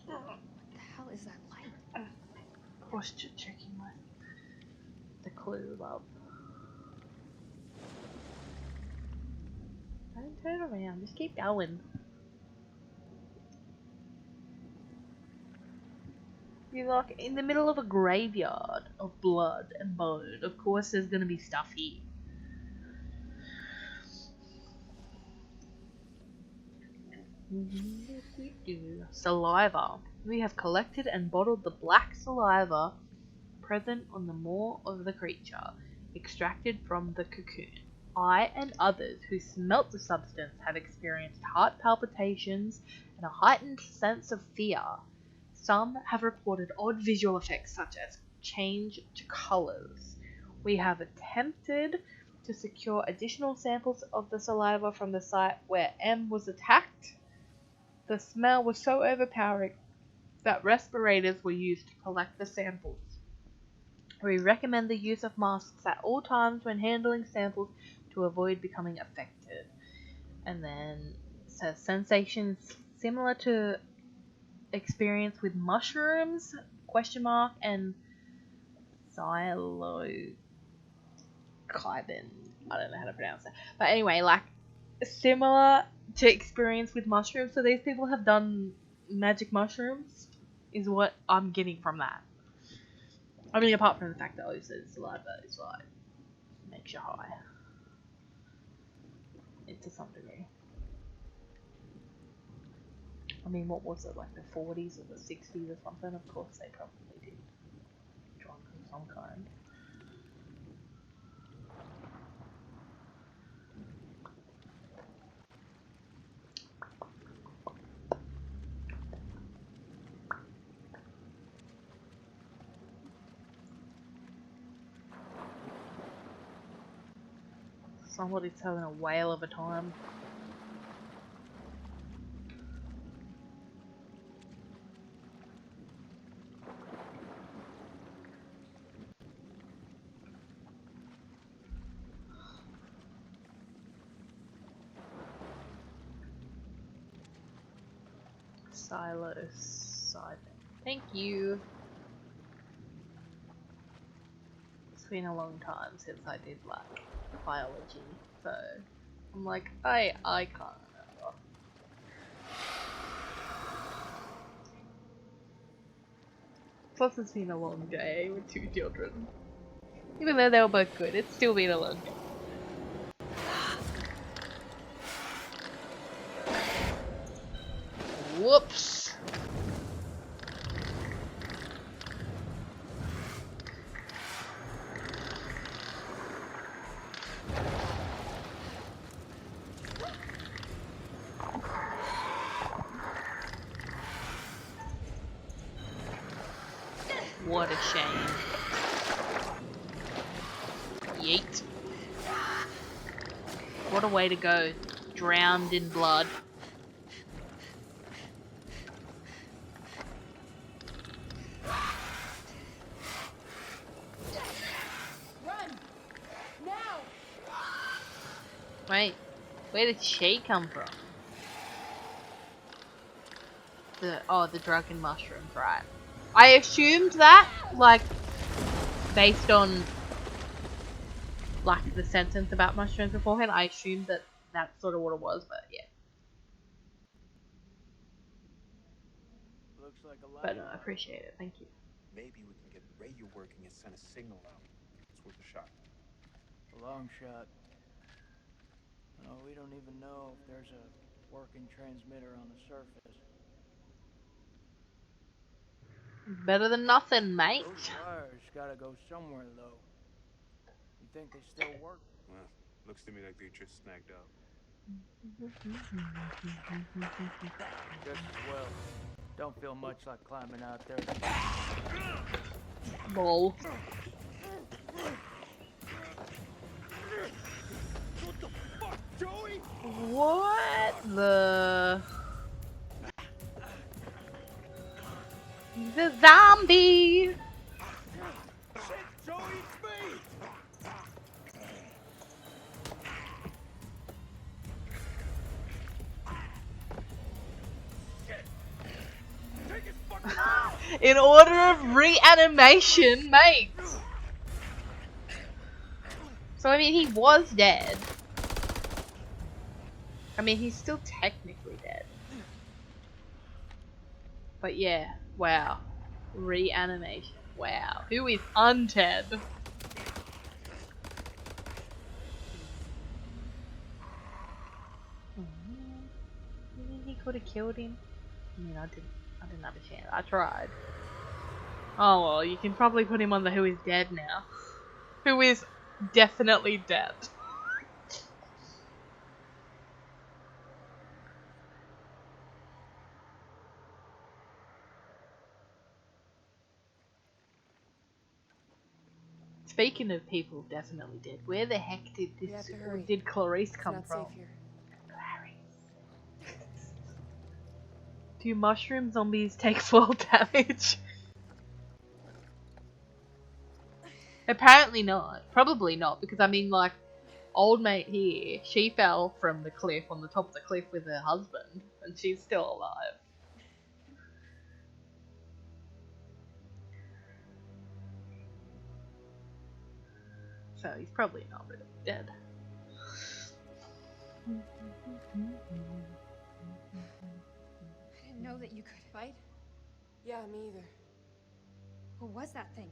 What the hell is that light? Posture checking the clue, love. Don't turn around, just keep going. You're like in the middle of a graveyard of blood and bone. Of course there's gonna be stuff here. Saliva. We have collected and bottled the black saliva present on the maw of the creature, extracted from the cocoon. I and others who smelt the substance have experienced heart palpitations and a heightened sense of fear. Some have reported odd visual effects such as change to colors. We have attempted to secure additional samples of the saliva from the site where M was attacked. The smell was so overpowering that respirators were used to collect the samples. We recommend the use of masks at all times when handling samples to avoid becoming affected. And then it says sensations similar to experience with mushrooms, question mark, and psilocybin. I don't know how to pronounce it. But anyway, like, similar to experience with mushrooms. So these people have done magic mushrooms, is what I'm getting from that. I mean, apart from the fact that obviously the saliva is like, makes you high. To some degree. I mean, what was it, like the 40s or the 60s or something? Of course they probably did. Drunk of some kind. Somebody's having a whale of a time. Psilocybin. Thank you. It's been a long time since I did like biology, so I'm like, I can't remember. Plus it's been a long day with 2 children. Even though they were both good, it's still been a long day. Whoops! What a shame. Yeet. What a way to go. Drowned in blood. Run! Now! Wait, where did she come from? The drug and mushrooms, right. I assumed that, like, based on, like, the sentence about mushrooms beforehand, I assumed that that's sort of what it was, but yeah. Looks like a lot. But no, I appreciate it, thank you. Maybe we can get radio working and send a signal out. It's worth a shot. A long shot. No, we don't even know if there's a working transmitter on the surface. Better than nothing, mate. Those wires gotta go somewhere, though. You think they still work? Well, Looks to me like they just snagged out. Just as well. Don't feel much like climbing out there. Lol. What the? He's a zombie! Shit, Joey, it's me! Take his fucking down! In order of reanimation, mate! So, I mean, he was dead. I mean, he's still technically dead. But yeah, wow. Reanimation. Wow. Who is undead? He could have killed him. I mean, I didn't have a chance. I tried. Oh well, you can probably put him on the who is dead now. Who is definitely dead. Speaking of people definitely dead, where the heck did We have to hurry. did Clarice It's come not from? safe here. Clarice. Do mushroom zombies take fall damage? Apparently not. Probably not, because I mean, like, old mate here, she fell from the cliff on the top of the cliff with her husband, and she's still alive. So he's probably not really dead. I didn't know that you could fight. Yeah, me either. What was that thing?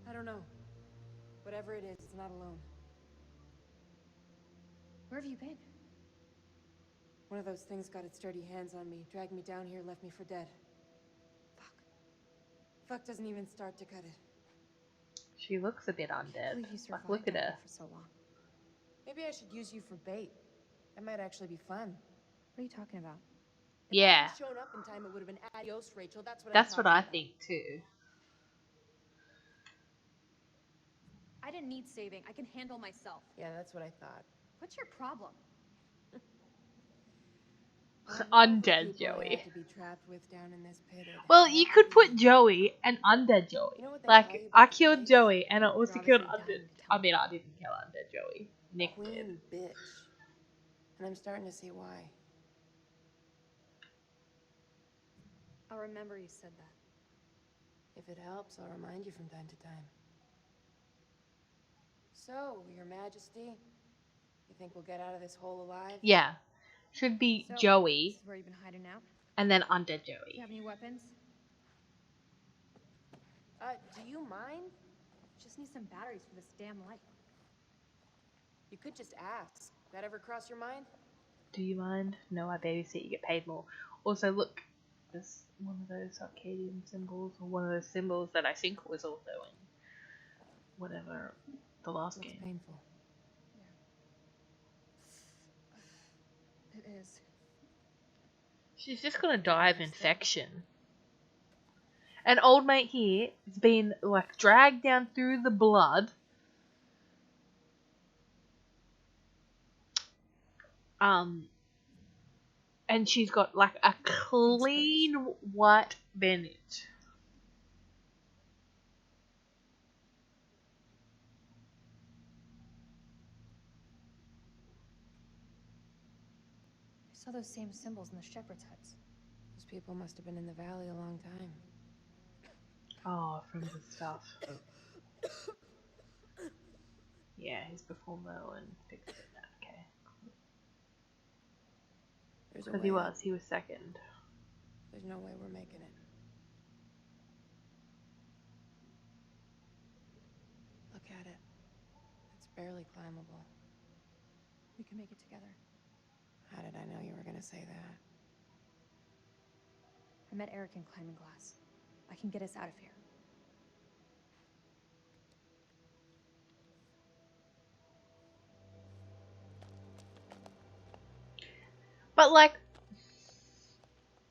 I don't know. Whatever it is, it's not alone. Where have you been? One of those things got its dirty hands on me, dragged me down here, left me for dead. Fuck. Fuck doesn't even start to cut it. She looks a bit I can't undead. believe you Like, survived look at out her. there for so long. Maybe I should use you for bait. That might actually be fun. What are you talking about? If I Yeah, hadn't shown up in time, it would have been adios, Rachel. That's what that's I'm what talking I about. think too. I didn't need saving. I can handle myself. Yeah, that's what I thought. What's your problem? Well, of all the Undead people I Joey. had to be trapped with down in this pit, it Well, had you to could put be- Joey and undead Joey. You know what they call Like, you I about the killed pigs? Joey and I also You're killed obviously undead. dying to tell I mean, I didn't kill undead Joey. Nick did. Queen bitch. And I'm starting to see why. I'll remember you said that. If it helps, I'll remind you from time to time. So, Your Majesty, you think we'll get out of this hole alive? Yeah. Should be So, Joey this is where you've been hiding out? and then undead Do you Joey. have any weapons? Do you mind? Just need some batteries for this damn light. You could just ask. That ever cross your mind? Do you mind? No, I babysit, you get paid more. Also, look, there's one of those Arcadian symbols, or one of those symbols that I think was also in whatever the last Looks game. painful. It is. She's just gonna die of infection. An old mate here has been like dragged down through the blood. And she's got like a clean white bandage. I saw those same symbols in the shepherd's huts. Those people must have been in the valley a long time. Oh, from the stuff. Yeah, he's before Merlin fixed it. Okay. There's a Because way. he was second. There's no way we're making it. Look at it. It's barely climbable. We can make it together. How did I know you were gonna say that? I met Eric in climbing glass. I can get us out of here. But like,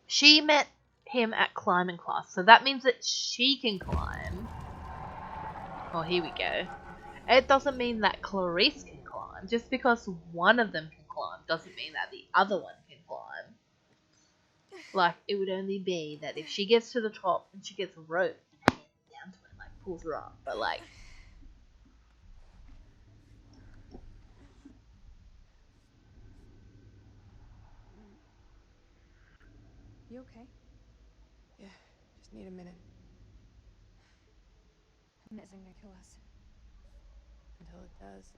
she met him at climbing class, so that means that she can climb. Oh, here we go. It doesn't mean that Clarice can climb. Just because one of them can climb doesn't mean that the other one can climb. Like, it would only be that if she gets to the top and she gets a rope down to it, like, pulls her up. But, like... You okay? Yeah, just need a minute. When isn't gonna kill us? Until it does.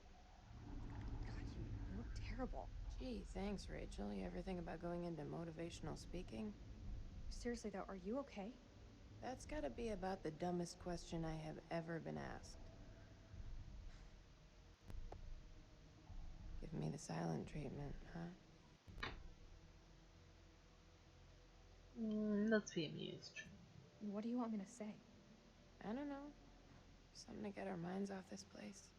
God, you look terrible. Gee, thanks, Rachel. You ever think about going into motivational speaking? Seriously though, are you okay? That's gotta be about the dumbest question I have ever been asked. Give me the silent treatment, huh? Let's be amused. What do you want me to say? I don't know. Something to get our minds off this place.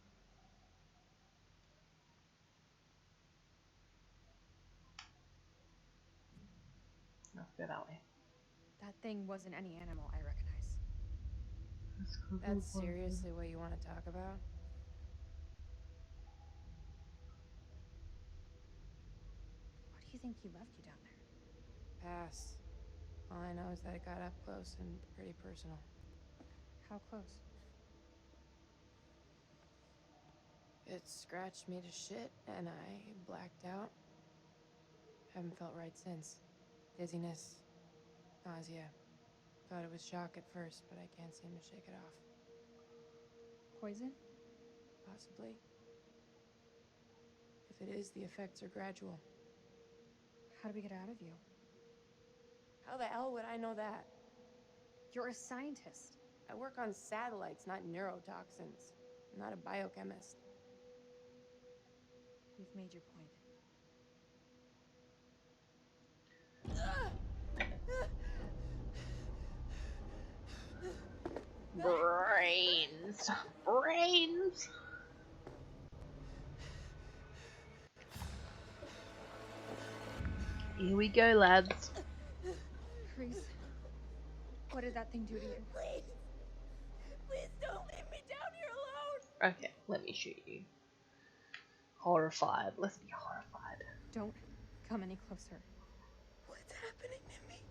Let's go that way. That thing wasn't any animal I recognize. That's seriously what you want to talk about? Why do you think he left you down there? Pass. All I know is that it got up close and pretty personal. How close? It scratched me to shit, and I blacked out. Haven't felt right since. Dizziness, nausea. Thought it was shock at first, but I can't seem to shake it off. Poison? Possibly. If it is, the effects are gradual. How do we get out of you? How the hell would I know that? You're a scientist. I work on satellites, not neurotoxins. I'm not a biochemist. You've made your point. Brains. Brains. Here we go, lads. Reese, what did that thing do to you? Please! Please don't leave me down here alone! Okay, let me shoot you. Horrified. Let's be horrified. Don't come any closer. What's happening to me?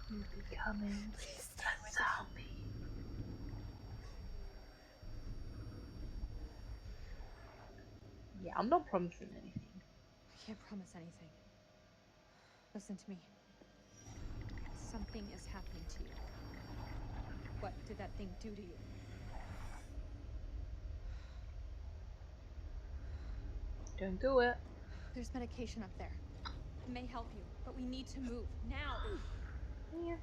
You're becoming Please stay a with zombie. Yeah, I'm not promising anything. I can't promise anything. Listen to me. Something is happening to you. What did that thing do to you? Don't do it. There's medication up there. It may help you, but we need to move now. Yeah.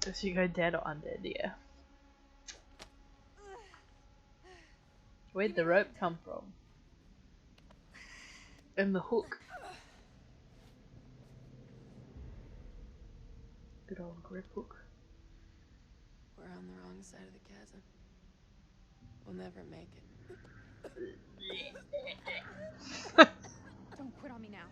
Does she go dead or undead? Yeah. Where'd the rope come from? And the hook. Good old grip hook. We're on the wrong side of the chasm. We'll never make it. Don't quit on me now.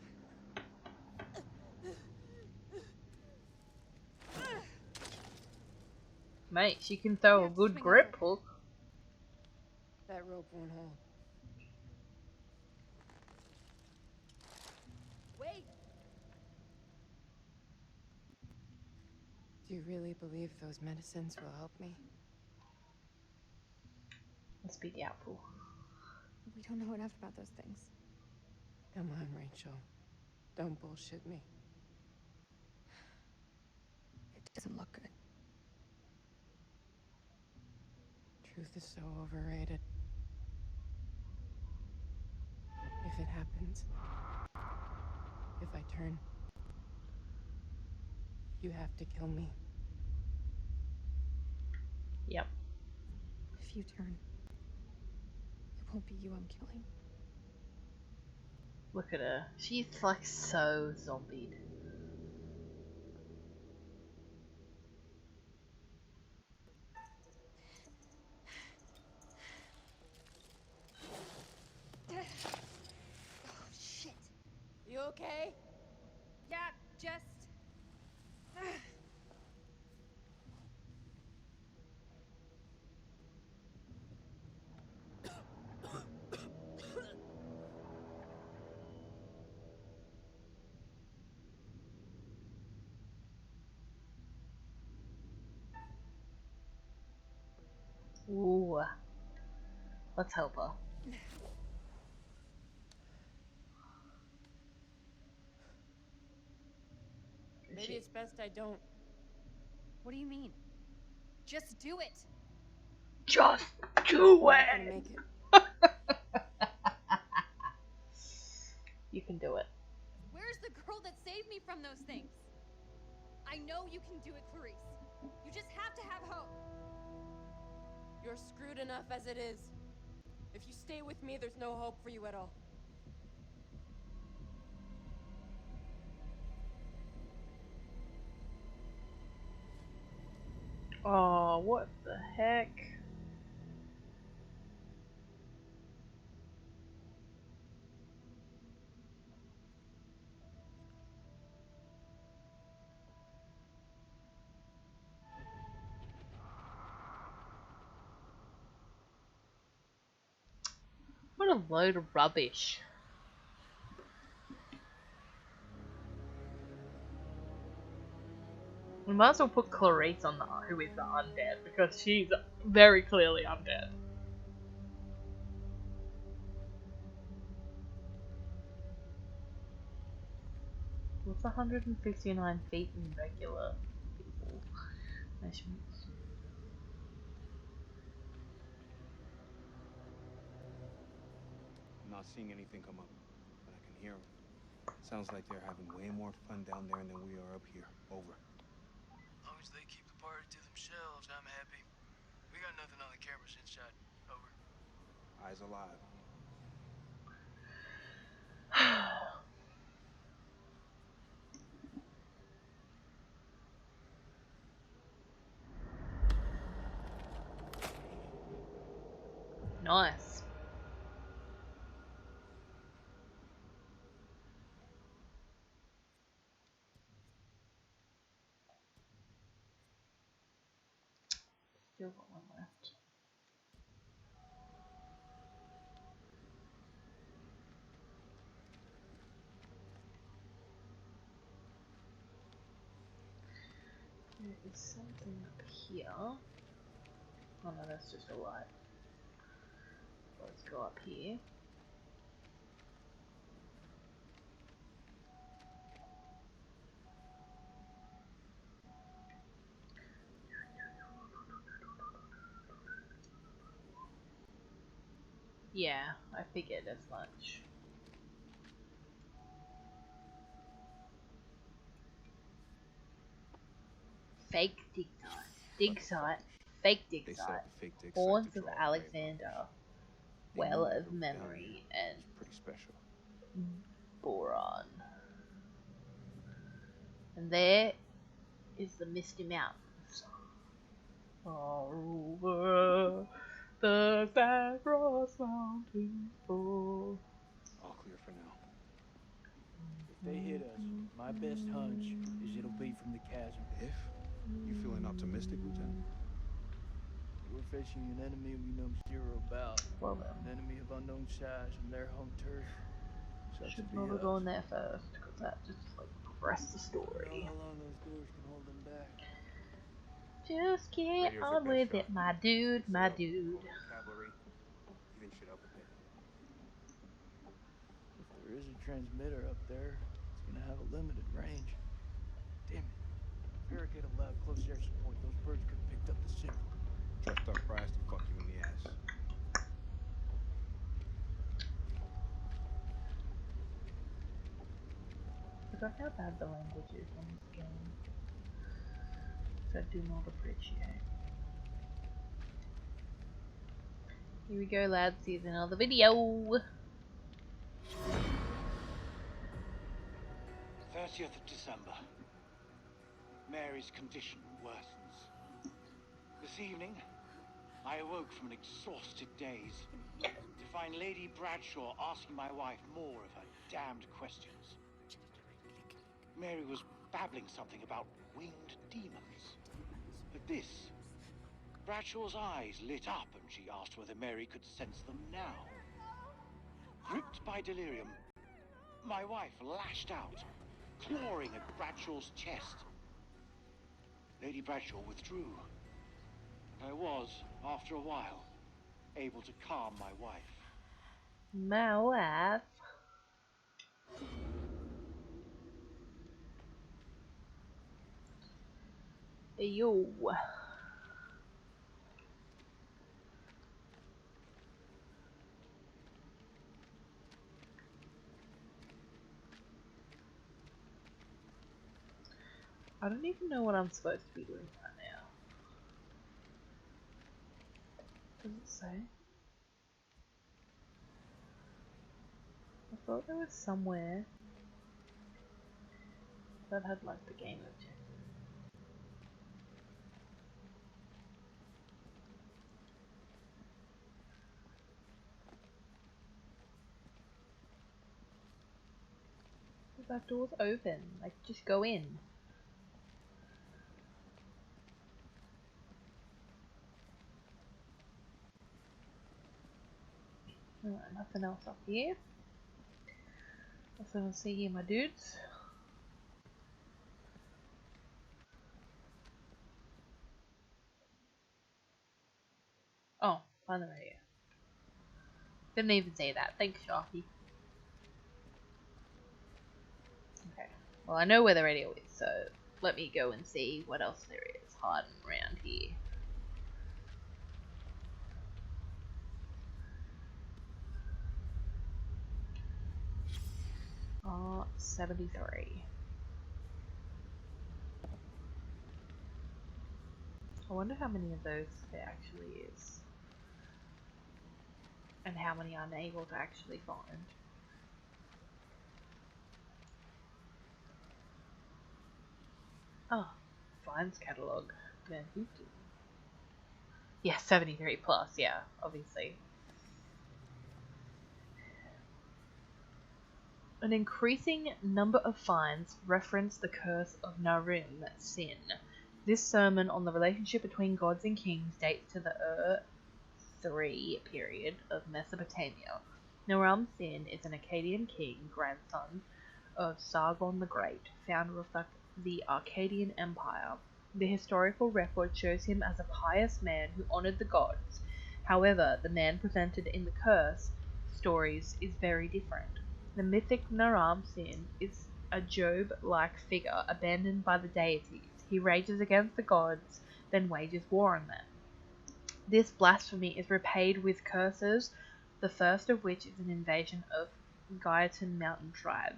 Mate, she can throw a good grip hook. That rope won't hold. Wait! Do you really believe those medicines will help me? Let's be doubtful. We don't know enough about those things. Come on, Rachel. Don't bullshit me. It doesn't look good. Truth is so overrated. If it happens, if I turn, you have to kill me. Yep. If you turn, it won't be you I'm killing. Look at her. She's like so zombied. okay? Yeah, just... Ooh. Let's help her. Maybe it's best I don't. What do you mean? Just do it! Just do I'm not gonna it! make it. You can do it. Where's the girl that saved me from those things? I know you can do it, Clarice. You just have to have hope. You're screwed enough as it is. If you stay with me, there's no hope for you at all. Oh, what the heck? What a load of rubbish. We might as well put Clarice on who is the undead, because she's very clearly undead. What's 159 feet in regular people measurements? I'm not seeing anything come up, but I can hear them. Sounds like they're having way more fun down there than we are up here. Over. As long as they keep the party to themselves, I'm happy. We got nothing on the cameras inside. Over. Eyes alive. Nice. Still got one left. There is something up here. Oh no, that's just a light. Let's go up here. Yeah, I figured as much. Fake dig site. Dig site. Fake dig They set site. up a fake dig site Horns to of draw a prey Alexander. population. They Well knew of whoever was down Memory there and was pretty special. Boron. And there is the Misty Mountains. Over the Zagros Mountains. Oh. All clear for now. If they hit us, my best hunch is it'll be from the chasm. If you feeling optimistic, Lieutenant? We're facing an enemy we know zero about. Well then. An enemy of unknown size on their home turf. Such Should to not be have us. gone there first, because that just like progressed the Don't know story. how long those doors can hold them back. Just get Radio's our on best with shot. it, my dude, Fix it my up, dude. call in cavalry, even shit up a bit. If there is a transmitter up there, it's gonna have a limited range. Damn it. Farragut allowed close air support. Those birds could have picked up the signal. Trust our prize to fuck you in the ass. I forgot how bad the language is on this game, which I do not appreciate. Here we go, lads. Here's another video. 30th of December. Mary's condition worsens. This evening, I awoke from an exhausted daze to find Lady Bradshaw asking my wife more of her damned questions. Mary was babbling something about winged demons. At this, Bradshaw's eyes lit up and she asked whether Mary could sense them now. Gripped by delirium, my wife lashed out, clawing at Bradshaw's chest. Lady Bradshaw withdrew, and I was, after a while, able to calm my wife. My wife. Yo. I don't even know what I'm supposed to be doing right now. Does it say? I thought there was somewhere that had like the game objective. That door's open. Like, just go in. Alright, nothing else up here. Nothing to see here, my dudes. Oh, find the radio. Didn't even say that. Thanks, Sharky. Okay. Well, I know where the radio is, so let me go and see what else there is hiding around here. 73. I wonder how many of those there actually is. And how many I'm able to actually find. Oh, finds catalogue. Van Houten. Yeah, 73 plus, yeah, obviously. An increasing number of finds reference the curse of Narim Sin. This sermon on the relationship between gods and kings dates to the III period of Mesopotamia. Naram Sin is an Akkadian king, grandson of Sargon the Great, founder of the Akkadian Empire. The historical record shows him as a pious man who honored the gods. However, the man presented in the curse stories is very different. The mythic Naram Sin is a Job-like figure abandoned by the deities. He rages against the gods, then wages war on them. This blasphemy is repaid with curses, the first of which is an invasion of Gaetan mountain tribes.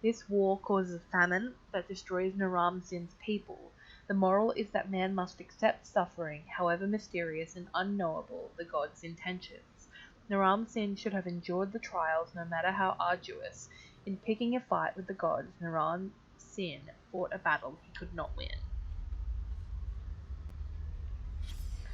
This war causes famine that destroys Naram Sin's people. The moral is that man must accept suffering, however mysterious and unknowable the god's intentions. Naram Sin should have endured the trials no matter how arduous. In picking a fight with the gods, Naram Sin fought a battle he could not win.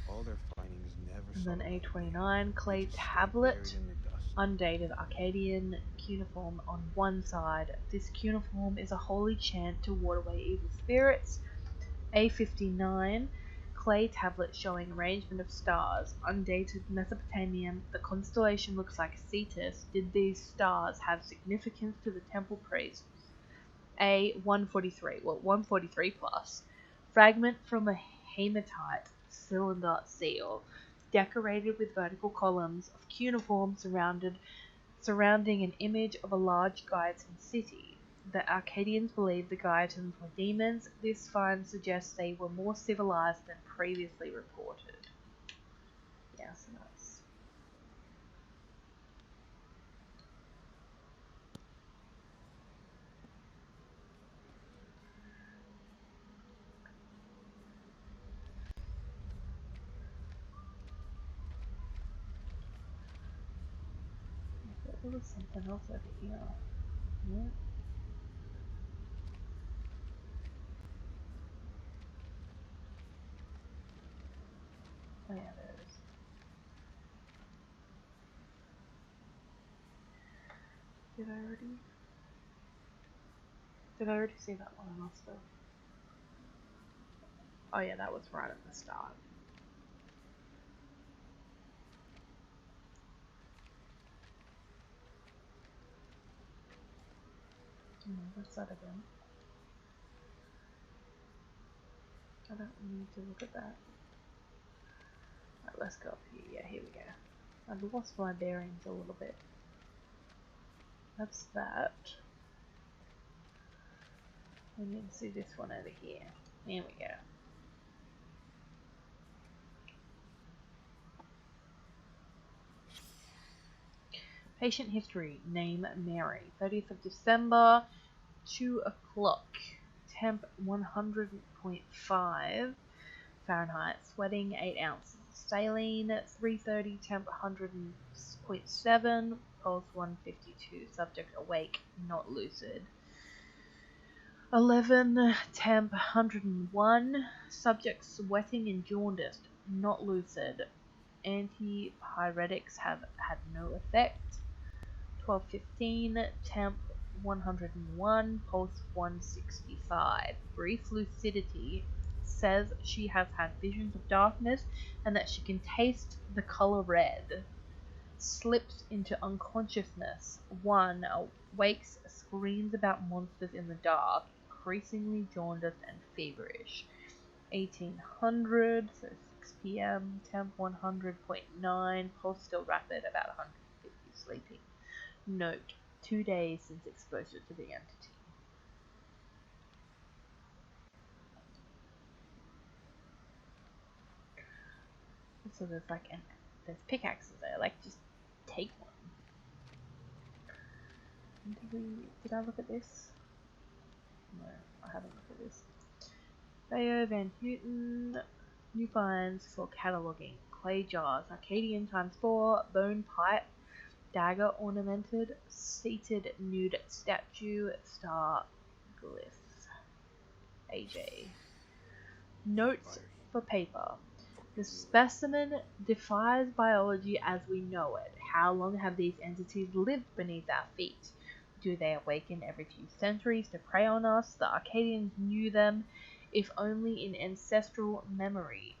All their findings never And saw then the light of day. A29, clay They just stayed tablet, buried in the dust. undated Akkadian cuneiform on one side. This cuneiform is a holy chant to ward away evil spirits. A59, clay tablet showing arrangement of stars, undated Mesopotamian. The constellation looks like Cetus. Did these stars have significance to the temple priests? A143, well 143 plus. Fragment from a hematite cylinder seal, decorated with vertical columns of cuneiform surrounding an image of a large Gaetan city. The Akkadians believed the Gaetans were demons. This find suggests they were more civilized than previously reported. Yeah, so nice. I thought there was something else over here. Yeah. Oh yeah, there it is. Did I already? Did I already see that one? I must have. Oh yeah, that was right at the start. That's that again. I don't need to look at that. Right, let's go up here. Yeah, here we go. I've lost my bearings a little bit. That's that. We need to see this one over here. There we go. Patient history. Name Mary. 30th of December, 2 o'clock. Temp 100.5 Fahrenheit. Sweating 8 ounces. Saline 330. Temp 100.7. Pulse 152. Subject awake, not lucid. 11. Temp 101. Subject sweating and jaundiced, not lucid. Antipyretics have had no effect. 12:15. Temp 101. Pulse 165. Brief lucidity. Says she has had visions of darkness and that she can taste the color red. Slips into unconsciousness. 1. Wakes, screams about monsters in the dark, increasingly jaundiced and feverish. 1800, so 6 p.m. Temp 100.9. Pulse still rapid, about 150. Sleeping. Note: 2 days since exposure to the entity. So there's like there's pickaxes there. Like, just take one. Did I look at this? No, I haven't looked at this. Theo Van Houten. New finds for cataloguing. Clay jars. Arcadian ×4. Bone pipe. Dagger ornamented. Seated nude statue. Star glyph. AJ. Notes for paper. The specimen defies biology as we know it. How long have these entities lived beneath our feet? Do they awaken every few centuries to prey on us? The Arcadians knew them, if only in ancestral memory.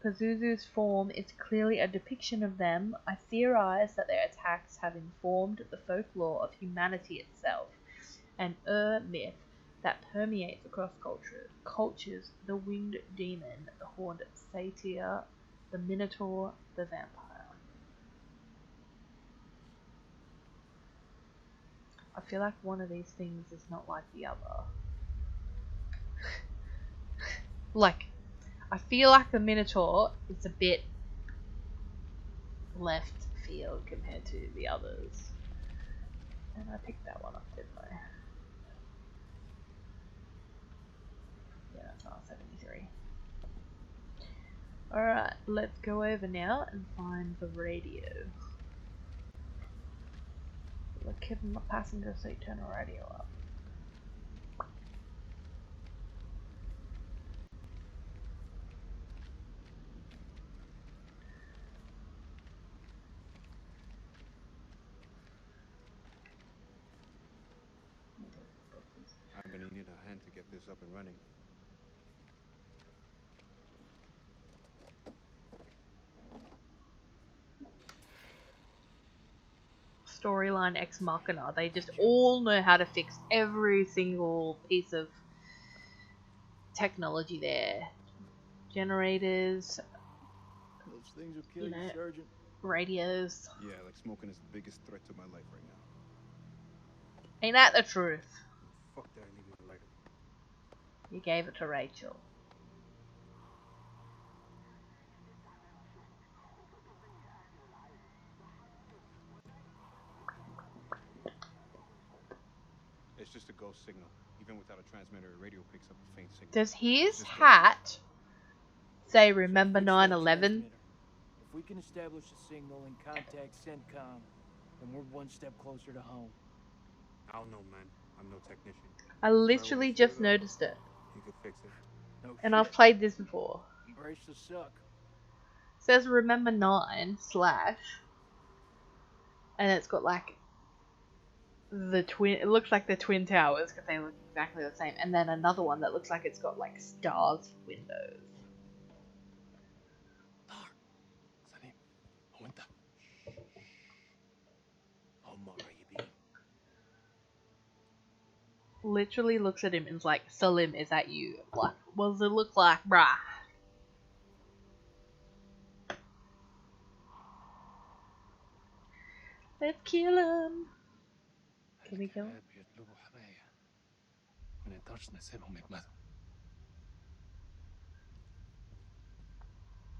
Pazuzu's form is clearly a depiction of them. I theorize that their attacks have informed the folklore of humanity itself, an myth that permeates across cultures, the winged demon, the horned satyr, the minotaur, the vampire. I feel like one of these things is not like the other. Like, I feel like the minotaur is a bit left field compared to the others. And I picked that one up, didn't I? Yeah, that's not 73. Alright, let's go over now and find the radio. The kid in the passenger seat, turn the radio up. I'm gonna need a hand to get this up and running. Storyline Ex Machina. They just all know how to fix every single piece of technology there. Generators, Those things will kill you, Sergeant. radios. Yeah, like smoking is the biggest threat to my life right now. Ain't that the truth? Fuck that, I leave my lighter. You gave it to Rachel. It's just a ghost signal. Even without a transmitter, a radio picks up a faint signal. Does his hat say remember 9/11? If we can establish a signal and contact CENTCOM, then we're one step closer to home. I don't know, man. I'm no technician. I literally just noticed it. You could fix it. No And shit. I've played this before. Brace the suck. It says remember 9/ and it's got like the twin. It looks like the twin towers because they look exactly the same, and then another one that looks like it's got like stars for windows. سليم هو انت هم قريبين Literally looks at him and is like, Salim, is that you? Like, what does it look like, bruh? Let's kill him. Can we kill him? الكلاب يطلبوا حماية ما نقدرش نسيبهم يجمدوا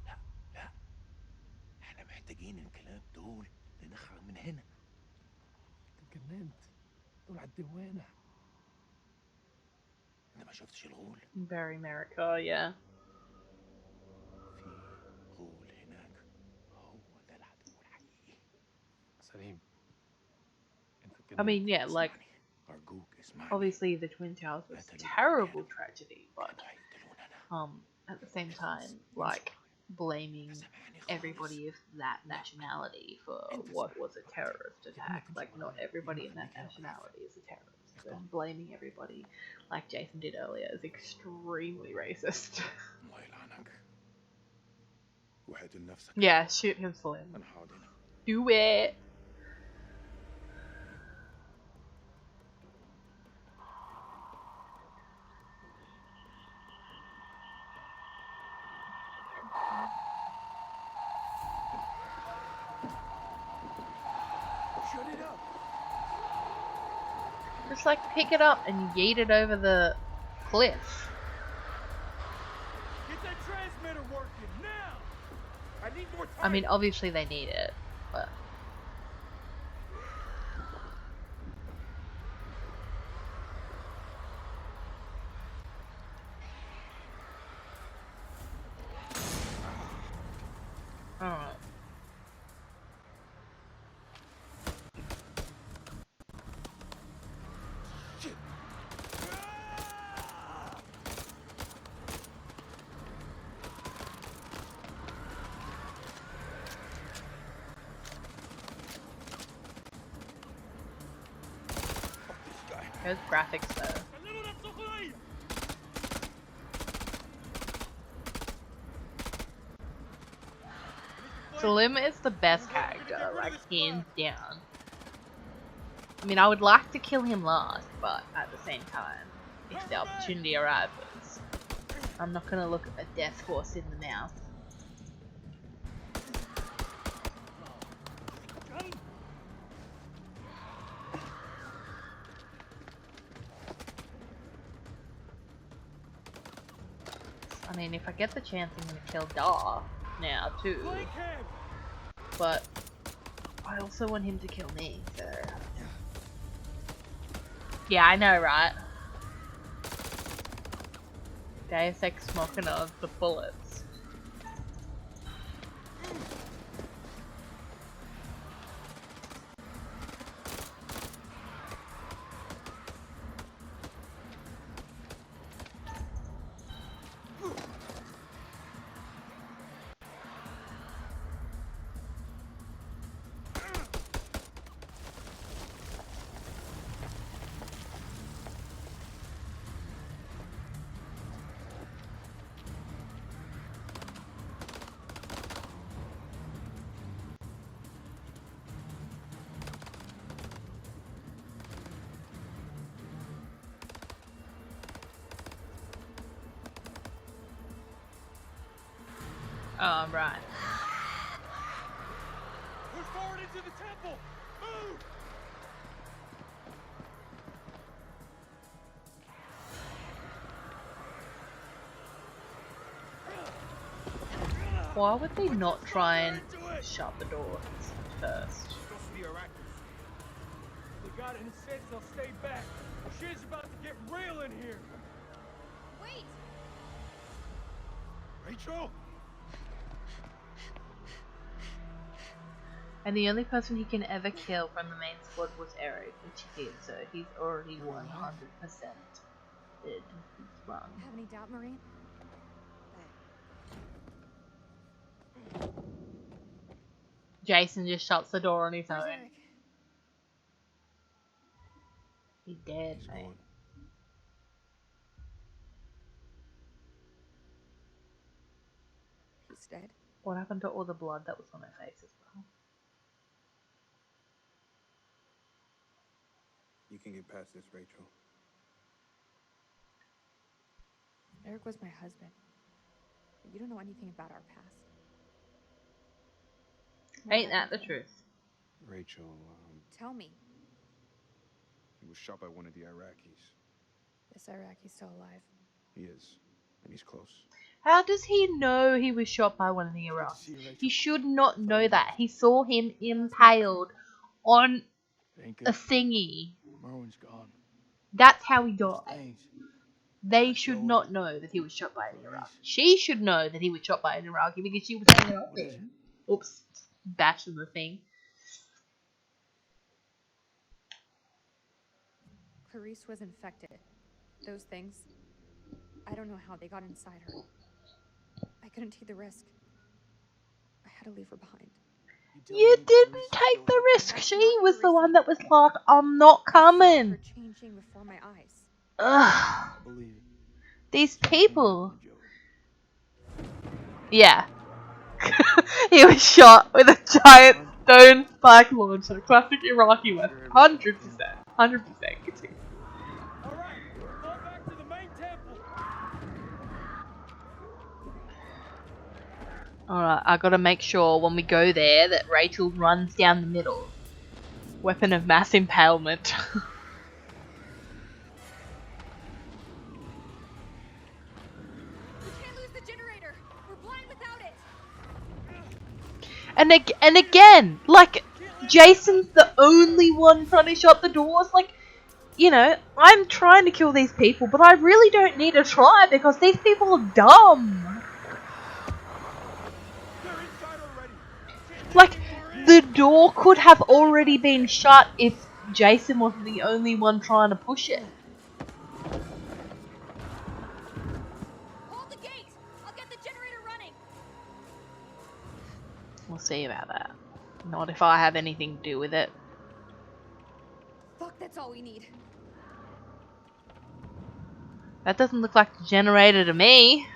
لا لا احنا محتاجين الكلاب دول نخرج من هنا انت اتجننت دول على الدوانة انت ما شفتش الغول Very America, yeah. في غول هناك هو ده العدو الحقيقي سليم انت I mean, اتجننت yeah, like, اسمعني أرجوك اسمعني obviously the Twin Towers was a قتلوا terrible الرجالة tragedy, but كانوا هيقتلوننا at the same time, اخلص like, blaming سامعني خالص everybody of that nationality for what was a terrorist attack. Like, not everybody in that nationality is a terrorist. And blaming everybody, like Jason did earlier, is extremely racist. الله يلعنك وحد لنفسك Yeah, shoot him, Slim. أنا هقعد هنا Do it! Shut it up Just like pick it up and yeet it over the cliff. Get that transmitter working now! I need more time! I mean, obviously they need it, but... Alright. Those graphics though. Salim is the best character, like hands down. I mean, I would like to kill him last, but at the same time, if the opportunity arises, I'm not gonna look a death horse in the mouth. I mean, if I get the chance, I'm gonna kill Dar now too. But I also want him to kill me, so... Yeah, I know, right? Deus Ex Machina of the bullets. Oh, right. Push forward into the temple! Move! Why would they not try and shut the doors first? Supposed to be our actors. They got it in a sense they'll stay back. Shit's about to get real in here. Wait! Rachel? And the only person he can ever kill from the main squad was Eric, which he did, so he's already 100% dead. He's wrong. Have any doubt, Marine? Jason just shuts the door on his Where's own. Eric? He's dead, He's mate. gone. He's dead. What happened to all the blood that was on her face as well? You can get past this, Rachel. Eric was my husband. But you don't know anything about our past. What Ain't that happened the to him? truth? Rachel, Tell me. he was shot by one of the Iraqis. This Iraqi's still alive. He is, and he's close. How does he know he was shot by one of the It's good to Iraqis? see you, Rachel. He should not know Thought that. He saw him impaled on It ain't a good. thingy. Merwin's gone. That's how he Those died. things. They Like should Joey, not know that he was shot by an Clarice. Iraqi. She should know that he was shot by an Iraqi because she was hanging up What is there. Oops. Bashing the thing. Clarice was infected. Those things, I don't know how they got inside her. I couldn't take the risk. I had to leave her behind. tell You me didn't Clarice is take still the here? risk. That's She not was the Clarice one that was anymore. like, I'm not I saw coming. her changing before my eyes. Ugh. I believe it. These Same thing happened people. to Joey. Yeah. He was shot with a giant stone spike launcher. Classic Iraqi weapon. 100%. 100%. Continue. All right, fall back to the main temple. Alright, I gotta make sure when we go there that Rachel runs down the middle. Weapon of mass impalement. We can't lose the generator. We're blind without it. And again, like, Jason's the only one trying to shut the doors. Like, you know, I'm trying to kill these people, but I really don't need to try because these people are dumb. They're inside already. Like, the door could have already been shut if Jason wasn't the only one trying to push it. Hold the gate. I'll get the generator running. We'll see about that. Not if I have anything to do with it. Fuck, that's all we need. That doesn't look like the generator to me.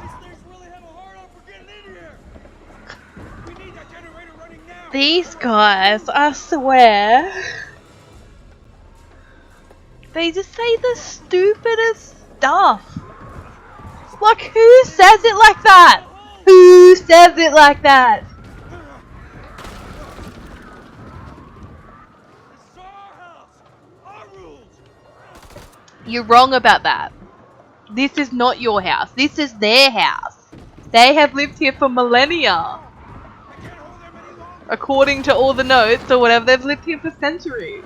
These things really have a hard on for getting in here. We need that generator running now. These guys, I swear. They just say the stupidest stuff. Like, who says it like that? Who says it like that? This is our house. Our rules. You're wrong about that. This is not your house. This is their house. They have lived here for millennia. I can't hold them any longer. According to all the notes or whatever, they've lived here for centuries.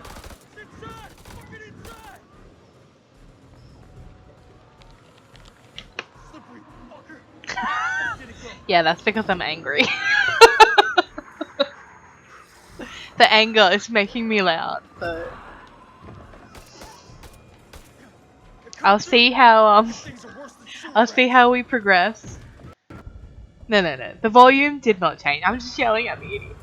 It's inside. Get inside. Slippery fucker. Did it go? Yeah, that's because I'm angry. The anger is making me loud, so I'll see how Things are worse than sewer I'll see rats. how we progress. No. The volume did not change. I'm just yelling at the idiots.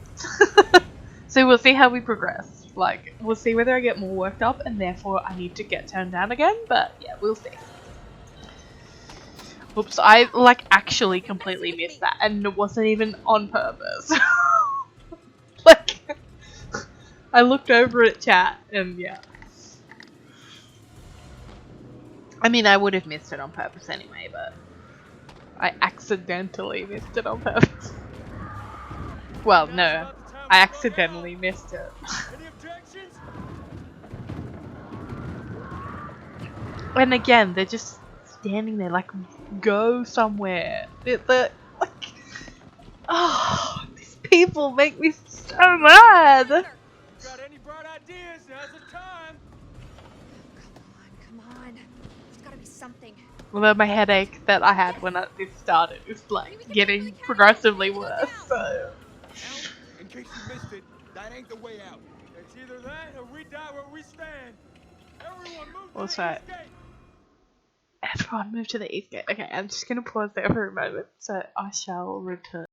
So we'll see how we progress. Like, we'll see whether I get more worked up and therefore I need to get turned down again, but yeah, we'll see. Oops, I like actually completely missed that and it wasn't even on purpose. Like, I looked over at chat and yeah. I mean, I would have missed it on purpose anyway, but I accidentally missed it on purpose. Well, no, I accidentally missed it. Any objections? And again, they're just standing there like, go somewhere. They're like, oh, these people make me so mad. Got any bright ideas? Now's the time. Come on. There's gotta be something. Although my headache that I had when this started is like getting progressively worse, so. Now, in case you missed it, that ain't the way out. It's either that or we die where we stand. Everyone move to Also, the east gate. everyone move to the east gate. Okay, I'm just gonna pause there for a moment, so I shall return.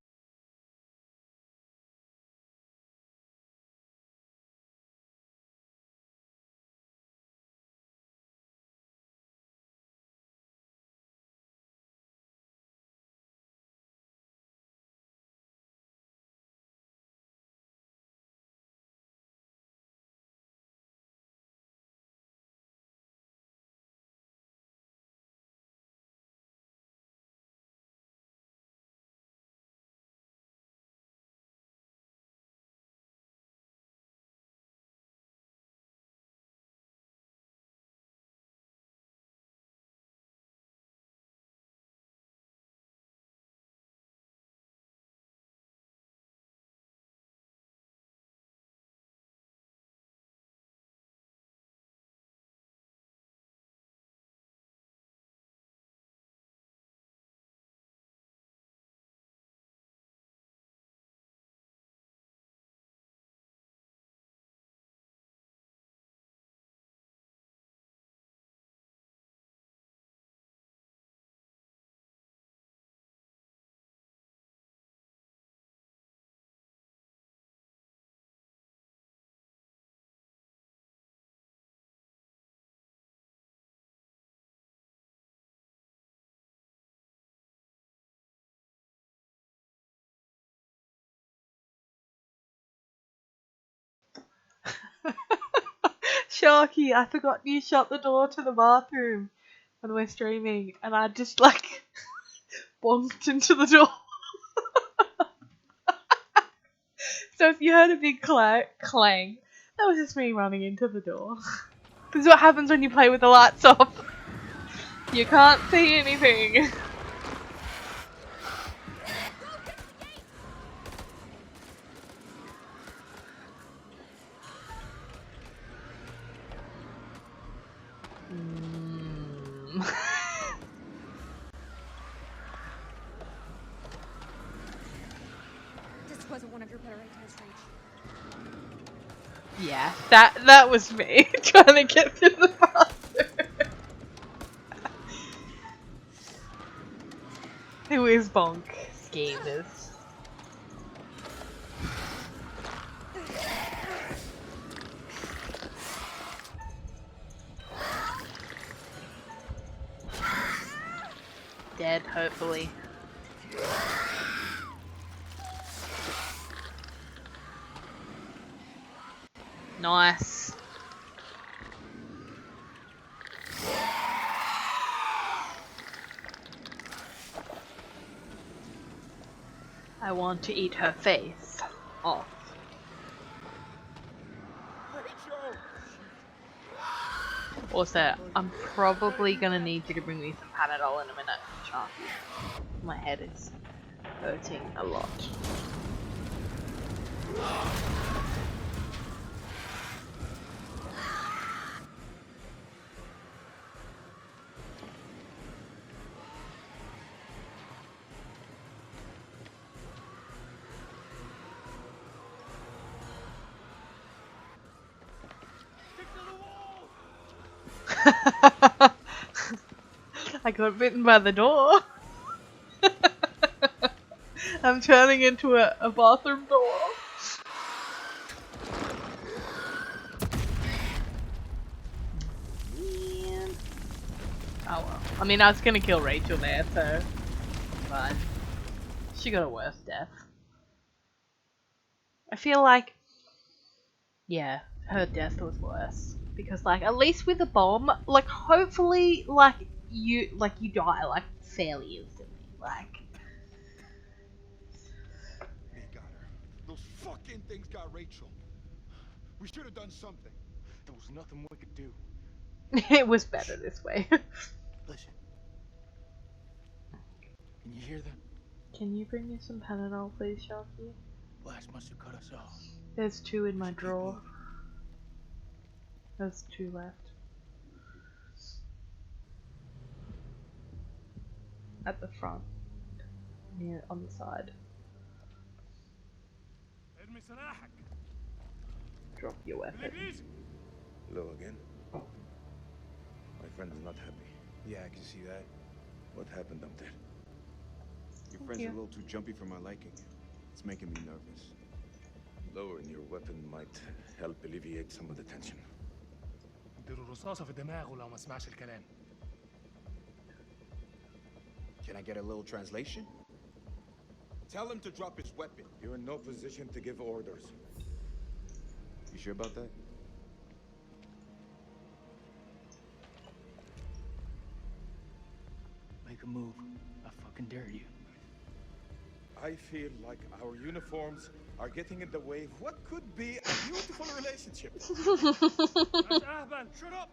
Sharky, I forgot you shut the door to the bathroom when we're streaming, and I just like bonked into the door. So if you heard a big clang, that was just me running into the door. This is what happens when you play with the lights off. You can't see anything. This wasn't one of your better ideas, Rach. Yeah, that was me trying to get to the bathroom. Who is Bonk? Skievers. Dead, hopefully. Nice. I want to eat her face off. Also, I'm probably gonna need you to bring me some Panadol in a minute, Sharky. My head is hurting a lot. I got bitten by the door. I'm turning into a bathroom door. Man. Oh well. I mean, I was gonna kill Rachel there, so fine. She got a worse death. I feel like, yeah, her death was worse because, like, at least with a bomb, like, hopefully, you die like fairly instantly, like. They got her. Those fucking things got Rachel. We should have done something. There was nothing we could do. It was better this way. Listen. Can you hear that? Can you bring me some Panadol, please, Sharky? Blast must have cut us off. There's 2 in We my should keep drawer. moving. There's 2 left. at the front, near on the side. Drop your weapon. Hello again. My friend is not happy. Yeah, I can see that. What happened up there? Your friend's a little too jumpy for my liking. It's making me nervous. Lowering your weapon might help alleviate some of the tension. اديله رصاصة في دماغه لو ما سمعش الكلام. Can I get a little translation? Tell him to drop his weapon. You're in no position to give orders. You sure about that? Make a move. I fucking dare you. I feel like our uniforms are getting in the way of what could be a beautiful relationship. Shut up!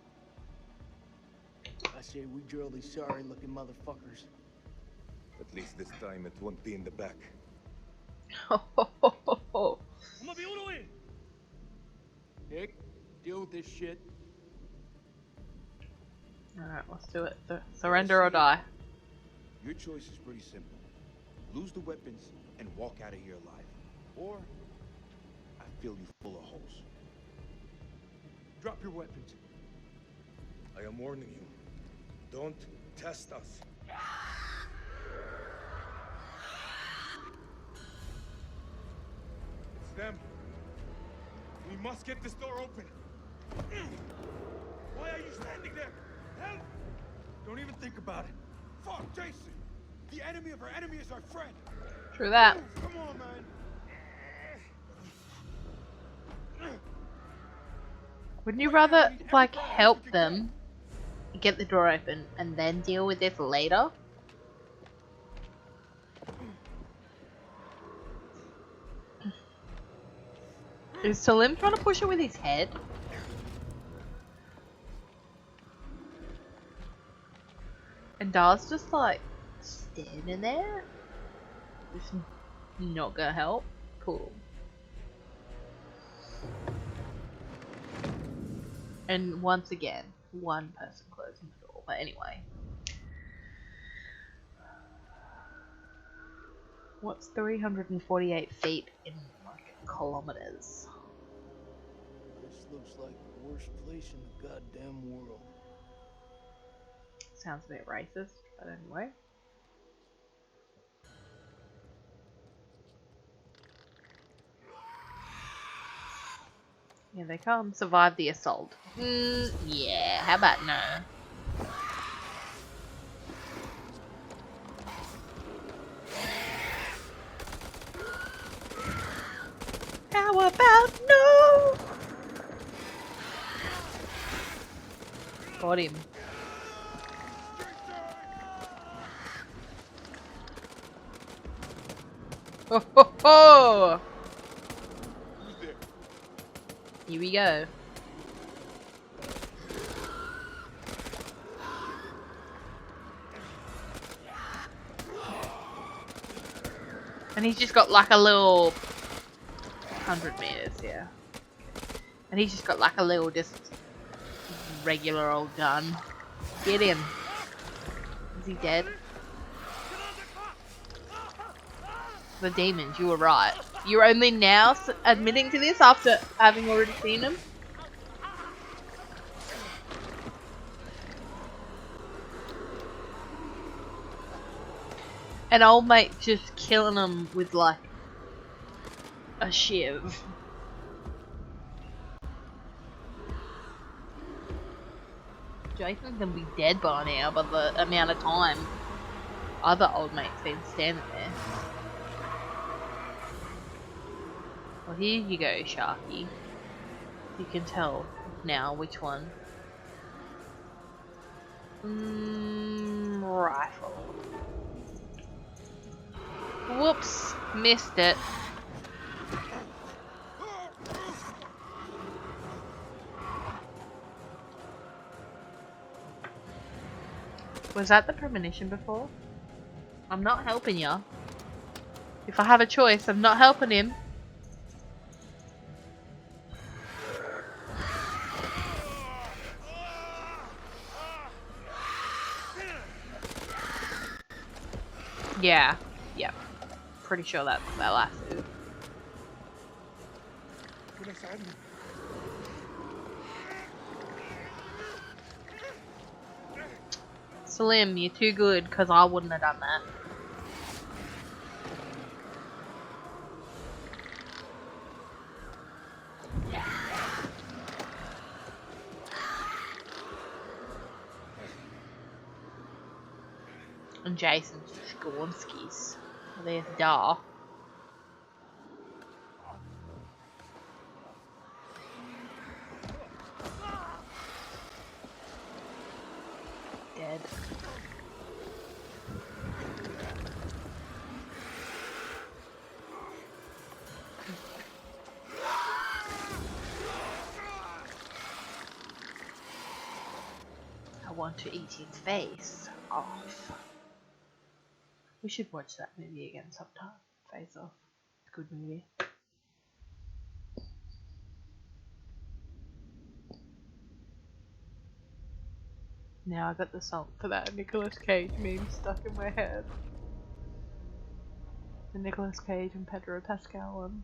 I say we drill these sorry-looking motherfuckers. At least this time it won't be in the back. Nick, deal with this shit. Alright, let's do it. Surrender or die. Your choice is pretty simple. Lose the weapons and walk out of here alive. Or I fill you full of holes. Drop your weapons. I am warning you. Don't test us. It's them. We must get this door open. Why are you standing there? Help! Don't even think about it. Fuck, Jason! The enemy of our enemy is our friend. True that. Move. Come on, man. Wouldn't you rather, like, help them get the door open and then deal with this later? Is Salim trying to push it with his head? And Dar's just like standing there? Just not gonna help? Cool. And once again, one person closing the door. But anyway. What's 348 feet in like kilometers? This looks like the worst place in the goddamn world. Sounds a bit racist, but anyway. Here they come. Survive the assault. Yeah, how about no? How about no? Got him. Ho ho ho! Here we go. And he's just got like a little 100 meters, yeah. And he's just got like a little just regular old gun. Get him. Is he dead? The demons, you were right. You're only now admitting to this after having already seen him? And old mate just killing him with like a shiv. Jason's gonna be dead by now by the amount of time other old mate's been standing there. Well, here you go, Sharky. You can tell now which one. Rifle. Whoops, missed it. Was that the premonition before? I'm not helping ya. If I have a choice, I'm not helping him. Yeah. Yep. Pretty sure that's that last move. Slim, you're too good, because I wouldn't have done that. And Jason's just going skis. There's Dar. Dead. I want to eat his face off. We should watch that movie again sometime. Face Off. It's a good movie. Now I got the song for that Nicolas Cage meme stuck in my head. The Nicolas Cage and Pedro Pascal one.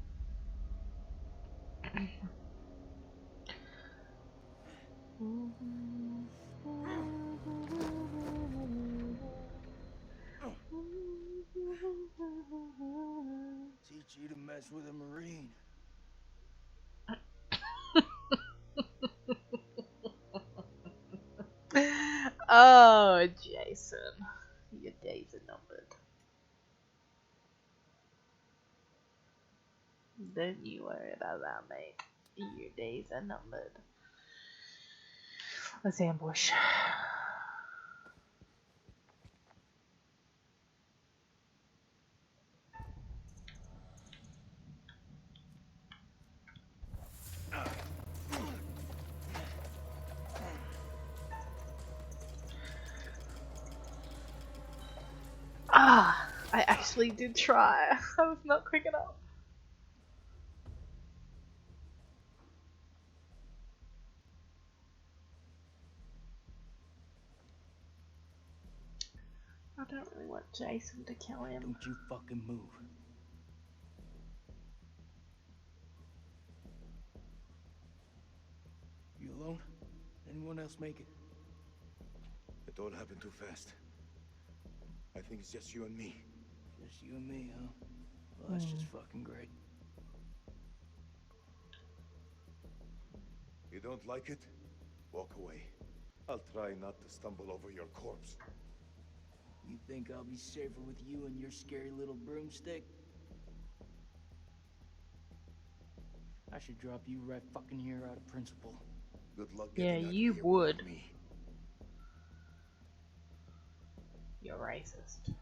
Teach you to mess with a Marine. Oh, Jason. Your days are numbered. Don't you worry about that, mate. Your days are numbered. Let's ambush. Ah, I actually did try. I was not quick enough. I don't really want Jason to kill him. Don't you fucking move. You alone? Anyone else make it? It all happened too fast. I think it's just you and me. Just you and me, huh? Well, that's just fucking great. You don't like it? Walk away. I'll try not to stumble over your corpse. You think I'll be safer with you and your scary little broomstick? I should drop you right fucking here out of principle. Good luck Yeah, getting out you of here would. without me. You're racist.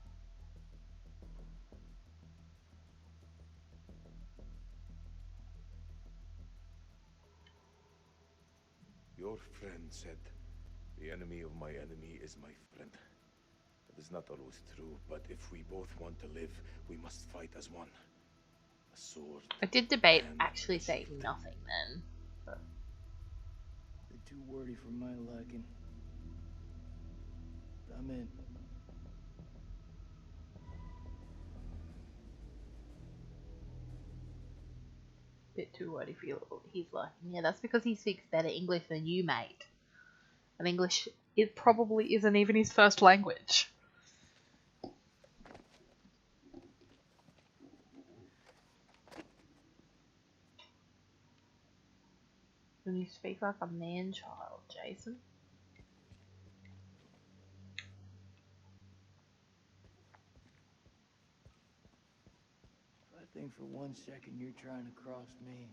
Your friend said, the enemy of my enemy is my friend. That is not always true, but if we both want to live, we must fight as one. A sword. I did debate and actually a saying shield. nothing then. But You're too wordy for my liking. I'm in. bit too wordy for his liking. Yeah, that's because he speaks better English than you, mate. And English, it probably isn't even his first language. When you speak like a man-child, Jason. If I think for 1 second you're trying to cross me,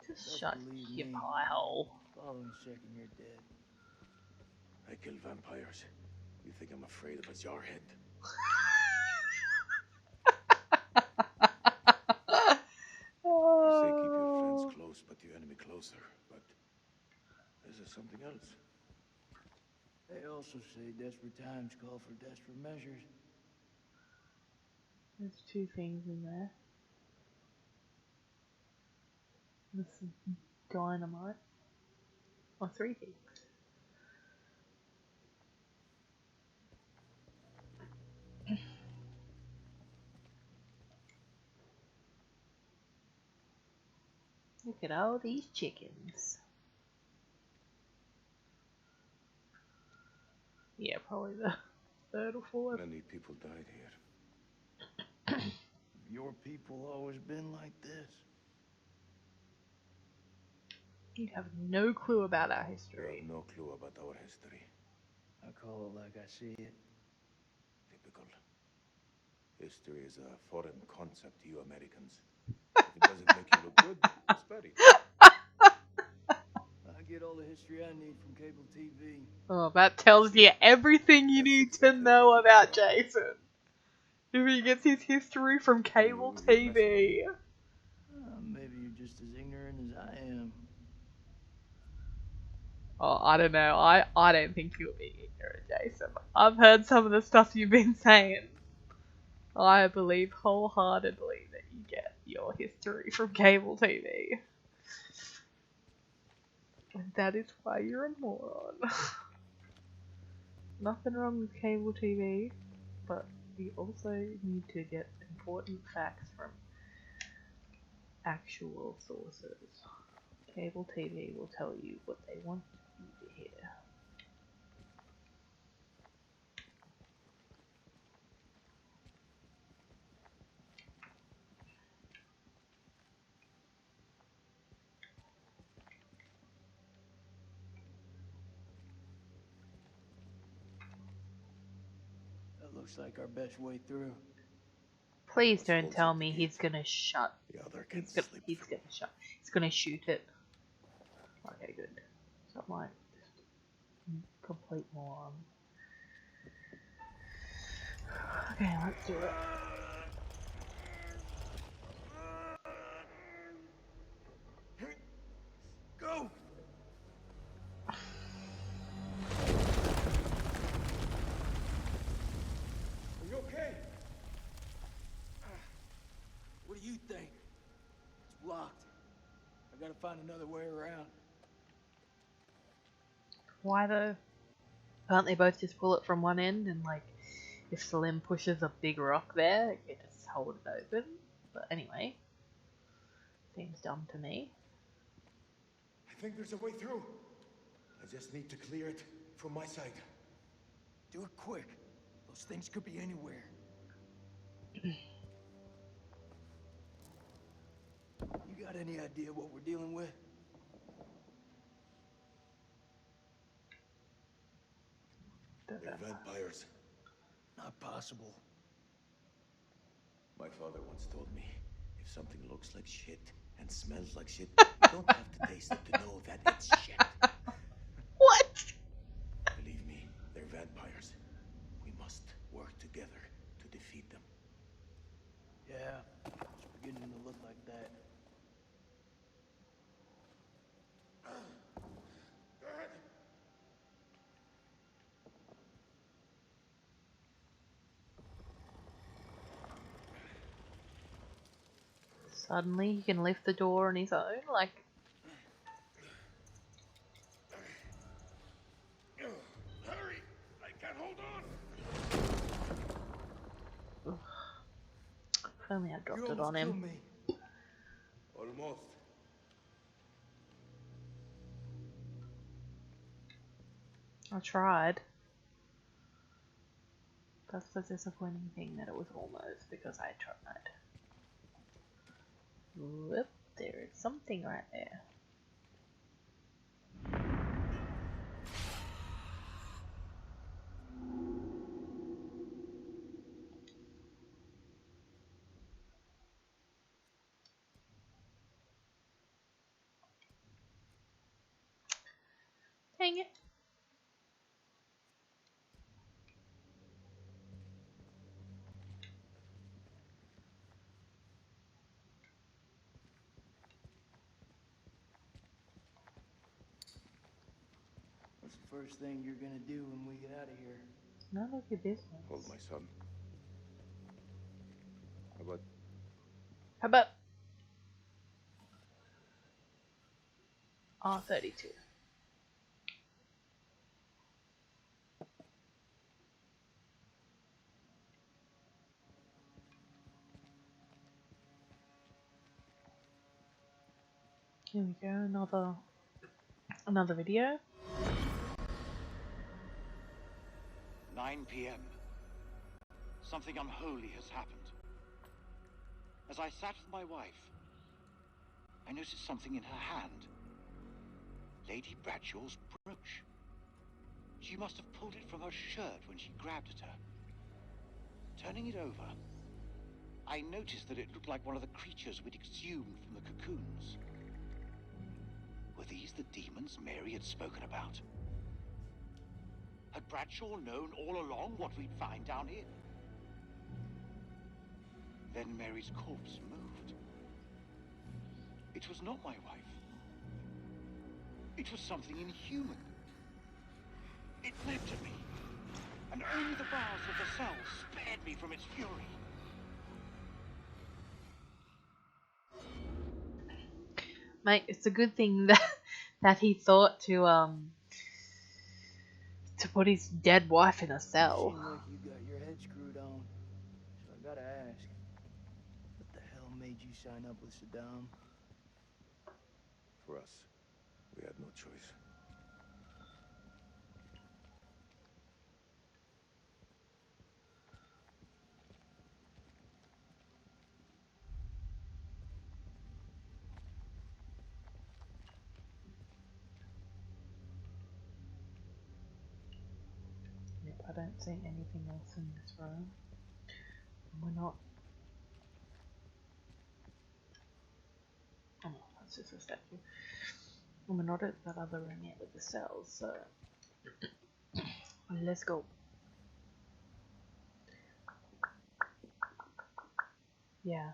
Just best shut believe your me, pie hole. following second you're dead. I kill vampires. You think I'm afraid of a jarhead? You say keep your friends close, but your enemy closer. But this is something else. They also say desperate times call for desperate measures. There's two things in there. This is dynamite. Or three things. Look at all these chickens. Yeah, probably the third or fourth. Many people died here. Your people always been like this? You have no clue about our You history. have no clue about our history. I call it like I see it. Typical. History is a foreign concept to you Americans. If it doesn't make you look good, spare it. I get all the history I need from cable TV. Oh, that tells you everything you That's need exactly to the know people about know. Jason. If he gets his history from cable You're messing with TV. me. Maybe you're just as ignorant as I am. Oh, I don't know. I don't think you'll be ignorant, Jason. I've heard some of the stuff you've been saying. I believe wholeheartedly that you get your history from cable TV. And that is why you're a moron. Nothing wrong with cable TV, but you also need to get important facts from actual sources. Cable TV will tell you what they want you to hear. That looks like our best way through. Please Must don't hold tell at the me gate. he's gonna shut. The other can He's gonna slip he's through. gonna shut. He's gonna shoot it. Okay, good. So I'm like just complete moron. Okay, let's do it. Go! Are you okay? What do you think? It's blocked. I gotta find another way around. Why though? Can't they both just pull it from one end and like if Slim pushes a big rock there, it just hold it open? But anyway. Seems dumb to me. I think there's a way through. I just need to clear it from my side. Do it quick. Those things could be anywhere. You got any idea what we're dealing with? They're vampires. Not possible. My father once told me, if something looks like shit and smells like shit, you don't have to taste it to know that it's shit. What? Believe me, they're vampires. We must work together to defeat them. Yeah, it's beginning to look like that. Suddenly he can lift the door on his own, like Hurry! I can't hold on! if only I dropped You it almost on killed him. me. Almost. I tried. That's the disappointing thing, that it was almost because I tried. Whoop, there is something right there. Dang it. What's the first thing you're gonna do when we get out of here? None of your business. Hold my son. How about How about R32? Here we go, another video. 9 p.m. Something unholy has happened. As I sat with my wife, I noticed something in her hand. Lady Bradshaw's brooch. She must have pulled it from her shirt when she grabbed at her. Turning it over, I noticed that it looked like one of the creatures we'd exhumed from the cocoons. Were these the demons Mary had spoken about? Had Bradshaw known all along what we'd find down here? Then Mary's corpse moved. It was not my wife. It was something inhuman. It leapt at me, and only the bars of the cell spared me from its fury. Mate, it's a good thing that he thought to put his dead wife in a You cell. seem like you got your head screwed on. So I gotta ask, what the hell made you sign up with Saddam? For us, we had no choice. Yep, I don't see anything else in this room. We're not. Oh, that's just a statue. And we're not at that other room yet with the cells, so let's go. Yeah.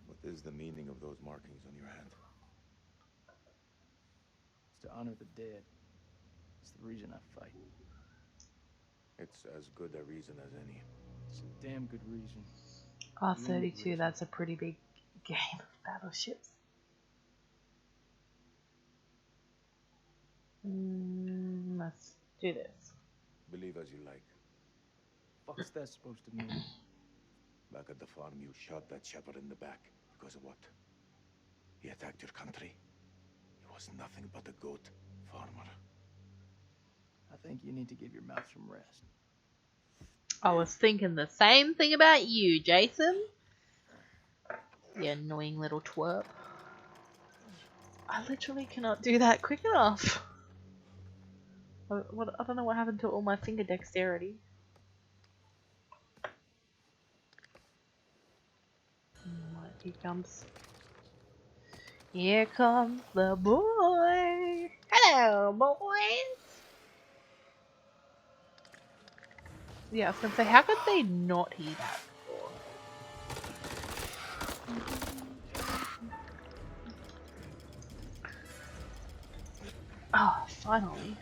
What is the meaning of those markings on your hand? It's to honor the dead. It's the reason I fight. It's as good a reason as any. It's a damn good reason. R32, that's a pretty big game of battleships. Let's do this. Believe as you like. Fuck's that supposed to mean? Back at the farm, you shot that shepherd in the back. Because of what? He attacked your country. He was nothing but a goat farmer. I think you need to give your mouth some rest. I was thinking the same thing about you, Jason. You annoying little twerp. I literally cannot do that quick enough. I don't know what happened to all my finger dexterity. Right, here comes. Here comes the boy. Hello, boys. Yeah, I was gonna say, how could they not hear that before? Oh, finally.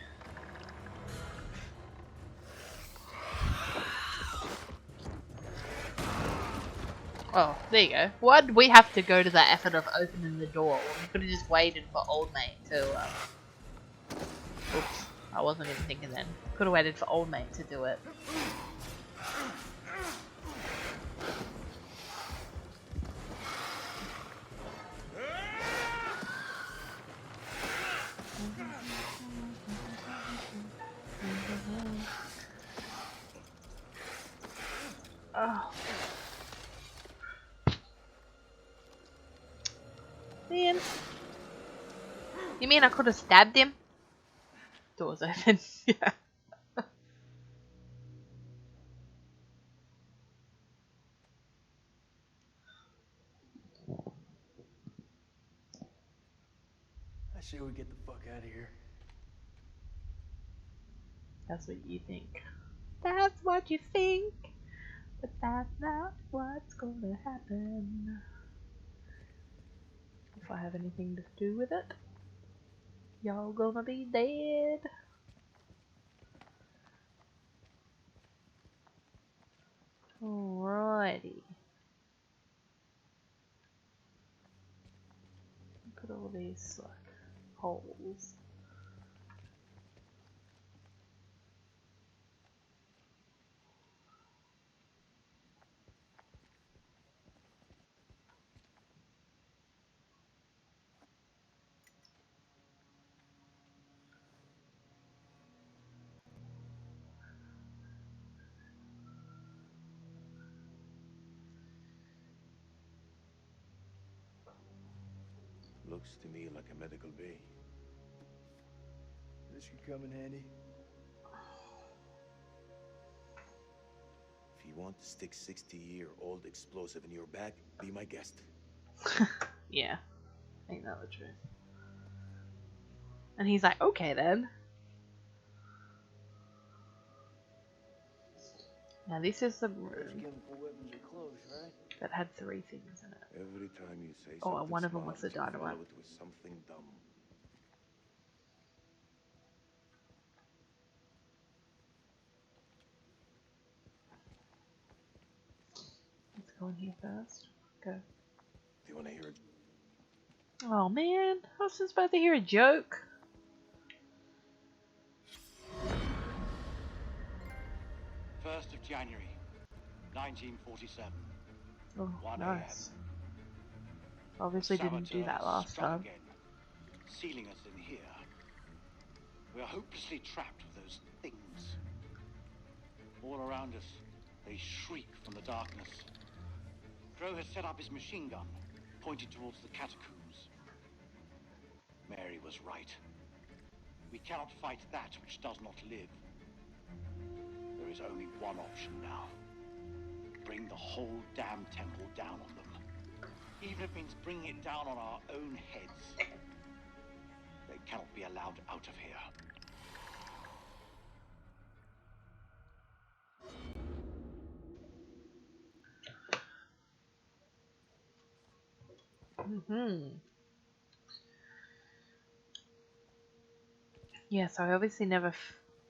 Oh, there you go. Why did we have to go to that effort of opening the door? We could have just waited for old mate to, Oops, I wasn't even thinking then. Could have waited for old mate to do it. Oh. Man. You mean I could have stabbed him? Door's open. Yeah. I say we get the fuck out of here. That's what you think. That's what you think. But that's not what's gonna happen. If I have anything to do with it, y'all gonna be dead. Alrighty. Look at all these like holes. looks to me like a medical bay. This could come in handy. If you want to stick 60-year-old explosive in your back, be my guest. Yeah, ain't that the truth? And he's like, okay then. Now this is the Those room chemical weapons are close, right? that had 3 things in it. Every time you say Oh, something and one of them smart, was the you follow dynamite. it with something dumb. Let's go in here first. Go. Do you want to hear it? Oh man, I was just about to hear a joke. First of January, 1947. Oh, 1 nice. a.m. Obviously didn't do that last Struck time. again, sealing us in here. We are hopelessly trapped with those things. All around us, they shriek from the darkness. Crow has set up his machine gun, pointed towards the catacombs. Mary was right. We cannot fight that which does not live. There is only one option now. Bring the whole damn temple down on them. Even if it means bringing it down on our own heads. They cannot be allowed out of here. Yeah, so I obviously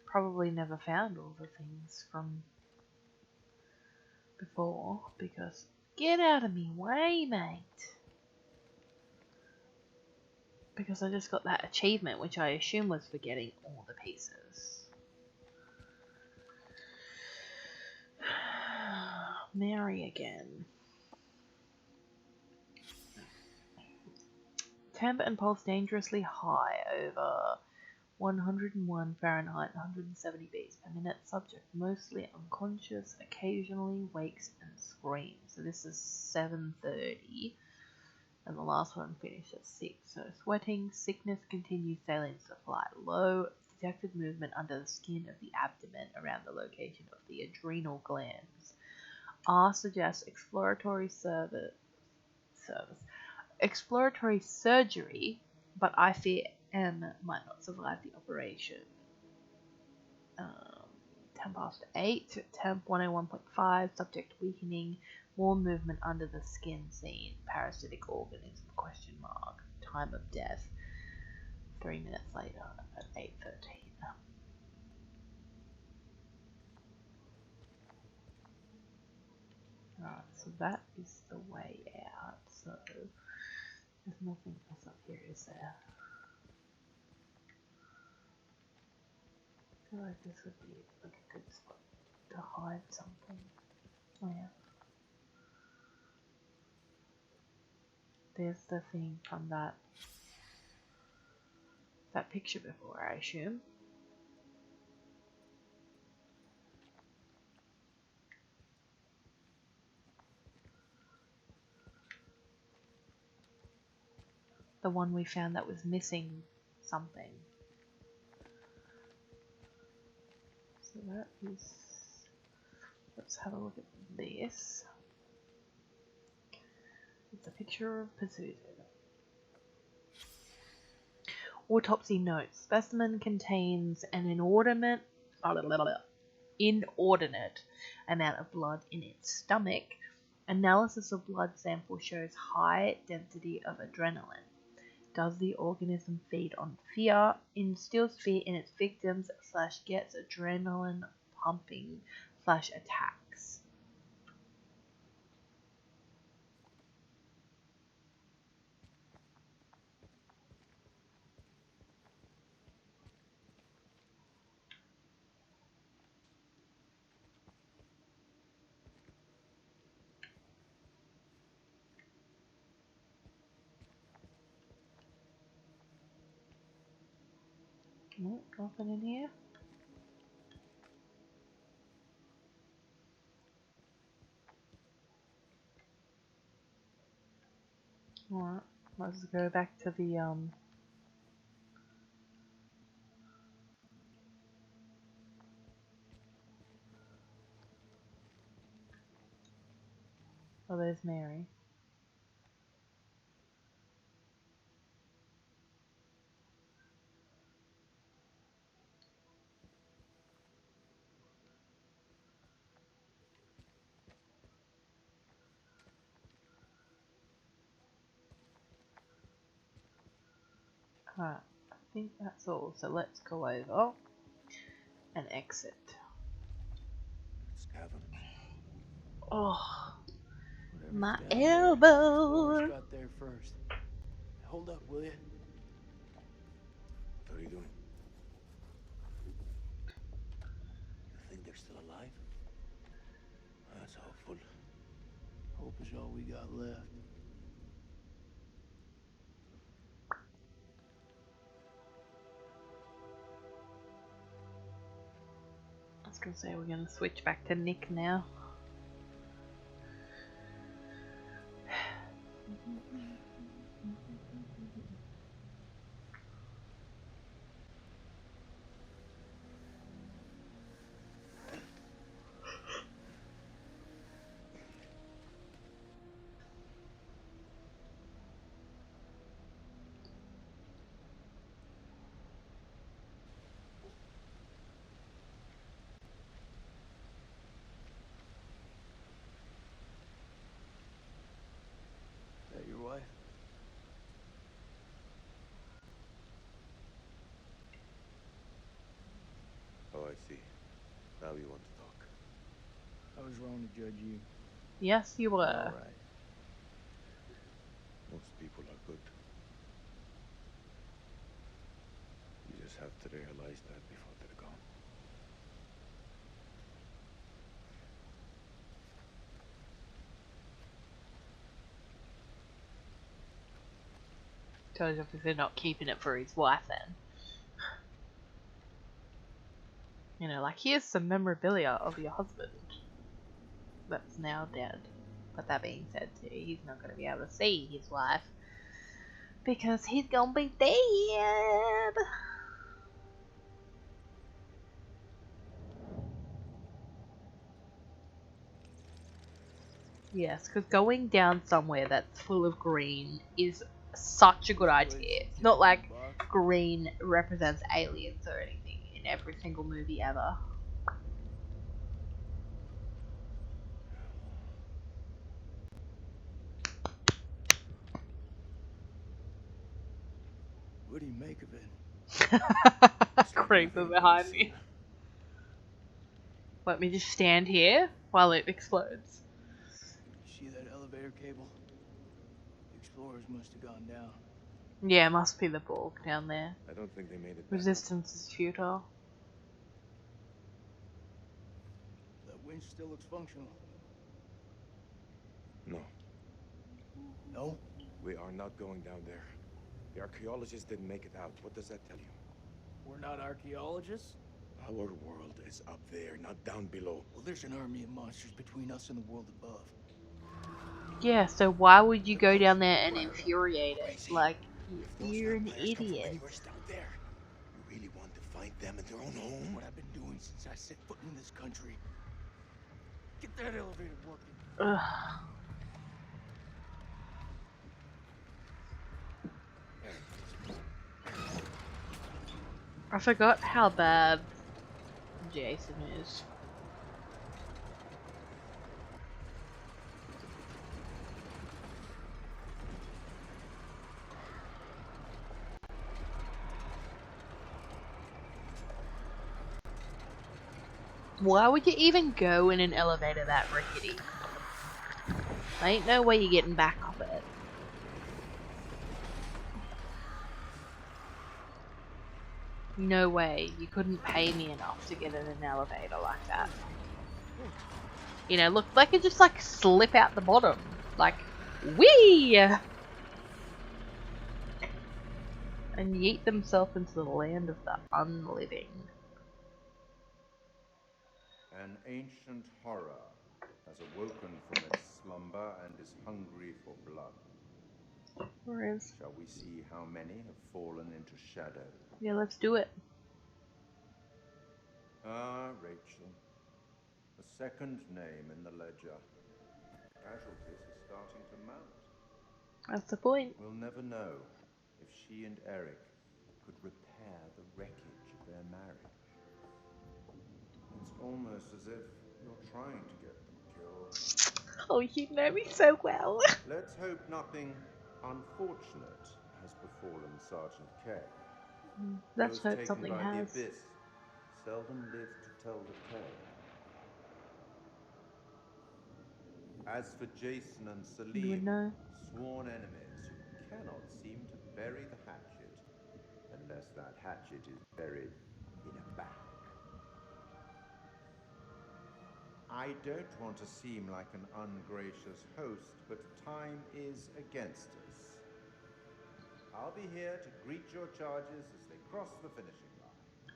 probably never found all the things from before, because get out of me way, mate. Because I just got that achievement, which I assume was for getting all the pieces. Mary again. Temp and pulse dangerously high, over 101 Fahrenheit, 170 beats per minute. Subject mostly unconscious, occasionally wakes and screams. So this is 7:30, and the last one finished at 6. So sweating, sickness continues, saline supply low, detected movement under the skin of the abdomen around the location of the adrenal glands. R suggests exploratory exploratory surgery, but I fear M might not survive the operation. Temp past 8, temp 101.5, subject weakening, more movement under the skin seen, parasitic organism, question mark, time of death, 3 minutes later at 8:13. Right, so that is the way out, so there's nothing else up here, is there? I feel like this would be like a good spot to hide something. Oh yeah. There's the thing from that picture before, I assume. The one we found that was missing something. So that is... Let's have a look at this. It's a picture of Pazuzu. Autopsy notes. Specimen contains an inordinate amount of blood in its stomach. Analysis of blood sample shows high density of adrenaline. Does the organism feed on fear, instills fear in its victims, / gets adrenaline pumping / attacks? Nope, nothing in here. Alright. Let's go back to the Oh, there's Mary. Alright, I think that's all. So let's go over and exit. It's caverns. Oh, Whatever's my down there, elbow. explorers got there first. Hold up, will you? What are you doing? You think they're still alive? That's hopeful. Hope is all we got left. I was gonna say we're gonna switch back to Nick now. That your wife? Oh, I see. Now you want to talk. I was wrong to judge you. Yes, you You're were. all right. Most people are good. You just have to realize that before they're gone. Tells you if they're not keeping it for his wife then. You know, like here's some memorabilia of your husband that's now dead. But that being said too, he's not gonna be able to see his wife because he's gonna be dead. Yes, because going down somewhere that's full of green is such a good idea. It's not like green represents aliens or anything in every single movie ever. What do you make of it? Creeper behind me. Let me just stand here while it explodes. You see that elevator cable? The explorers must have gone down. Yeah, it must be the Borg down there. I don't think they made it back up. Resistance is futile. That winch still looks functional. No, No? we are not going down there. The archaeologists didn't make it out. What does that tell you? We're not archaeologists? Our world is up there, not down below. Well, there's an army of monsters between us and the world above. Yeah, so why would you go down there and infuriate it? Like, you're an idiot. Down there, you really want to find them in their own home? What I've been doing since I set foot in this country. Get that elevator working. Ugh. I forgot how bad Jason is. Why would you even go in an elevator that rickety? There ain't no way you're getting back off it. No way. You couldn't pay me enough to get in an elevator like that. You know, look, they could just like slip out the bottom. Like, whee! And yeet themselves into the land of the unliving. An ancient horror has awoken from its slumber and is hungry for blood. Where is? Shall we see how many have fallen into shadow? Yeah, let's do it. Ah, Rachel. A second name in the ledger. Casualties are starting to mount. That's the point. We'll never know if she and Eric could repair the wreckage of their marriage. It's almost as if you're trying to get them killed. Oh, you know me so well. Let's hope nothing unfortunate has befallen Sergeant K. Let's Those hope taken something by the has. abyss seldom live to tell the tale. As for Jason and You would Salim, know. sworn enemies who cannot seem to bury the hatchet unless that hatchet is buried in a bag. I don't want to seem like an ungracious host, but time is against us. I'll be here to greet your charges as they cross the finishing line.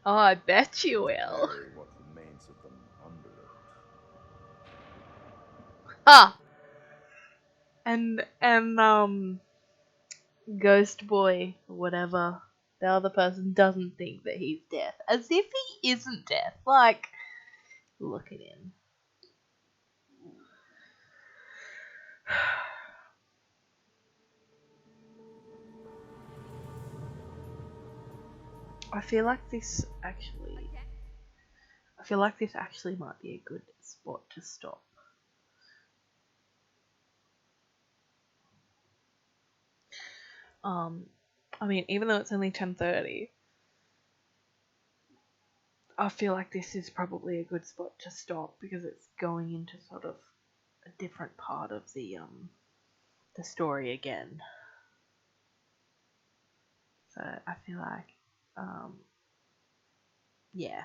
Oh, I bet you will. Bury what remains of them under it. Ah, and Ghost Boy, whatever. The other person doesn't think that he's deaf, as if he isn't deaf. Like, look at him. I feel like this actually. I feel like this actually might be a good spot to stop. I mean, even though it's only 10:30, I feel like this is probably a good spot to stop because it's going into sort of a different part of the story again. So I feel like, yeah,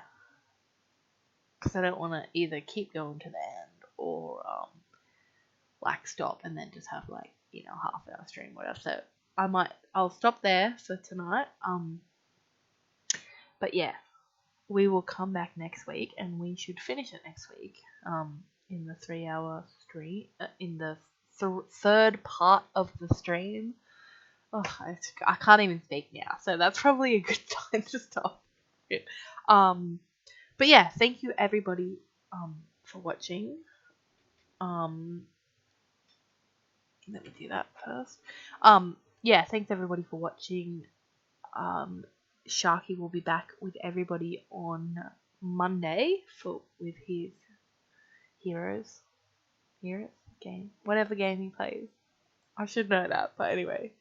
because I don't want to either keep going to the end or like stop and then just have like half-hour stream whatever. So I'll stop there for tonight. But yeah, we will come back next week and we should finish it next week. In the 3-hour stream, in the third part of the stream. Oh, I can't even speak now, so that's probably a good time to stop it. But yeah, thank you everybody for watching. Let me do that first. Yeah, thanks everybody for watching. Sharky will be back with everybody on Monday with his Heroes game, whatever game he plays. I should know that, but anyway.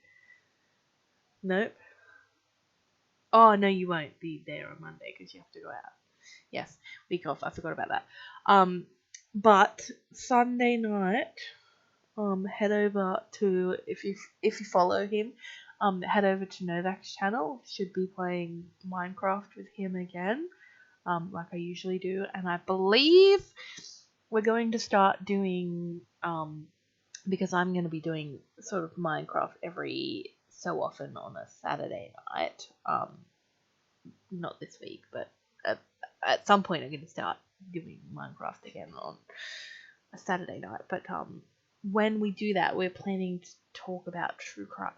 Nope. Oh no, you won't be there on Monday because you have to go out. Yes, week off. I forgot about that. But Sunday night, head over to if you follow him, head over to Novak's channel. Should be playing Minecraft with him again, like I usually do, and I believe we're going to start doing because I'm going to be doing sort of Minecraft every so often on a Saturday night. Not this week, but at some point I'm going to start doing Minecraft again on a Saturday night. But when we do that, we're planning to talk about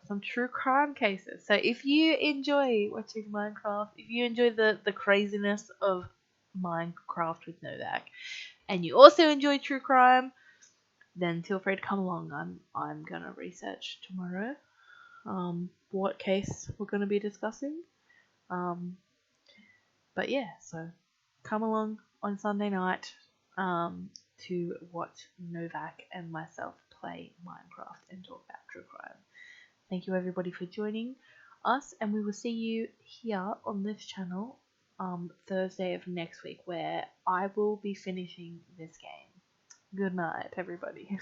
some true crime cases. So if you enjoy watching Minecraft, if you enjoy the craziness of Minecraft with Novak, and you also enjoy true crime, then feel free to come along. I'm gonna research tomorrow what case we're gonna be discussing. But yeah, so come along on Sunday night to watch Novak and myself play Minecraft and talk about true crime. Thank you everybody for joining us, and we will see you here on this channel Thursday of next week, where I will be finishing this game. Good night, everybody.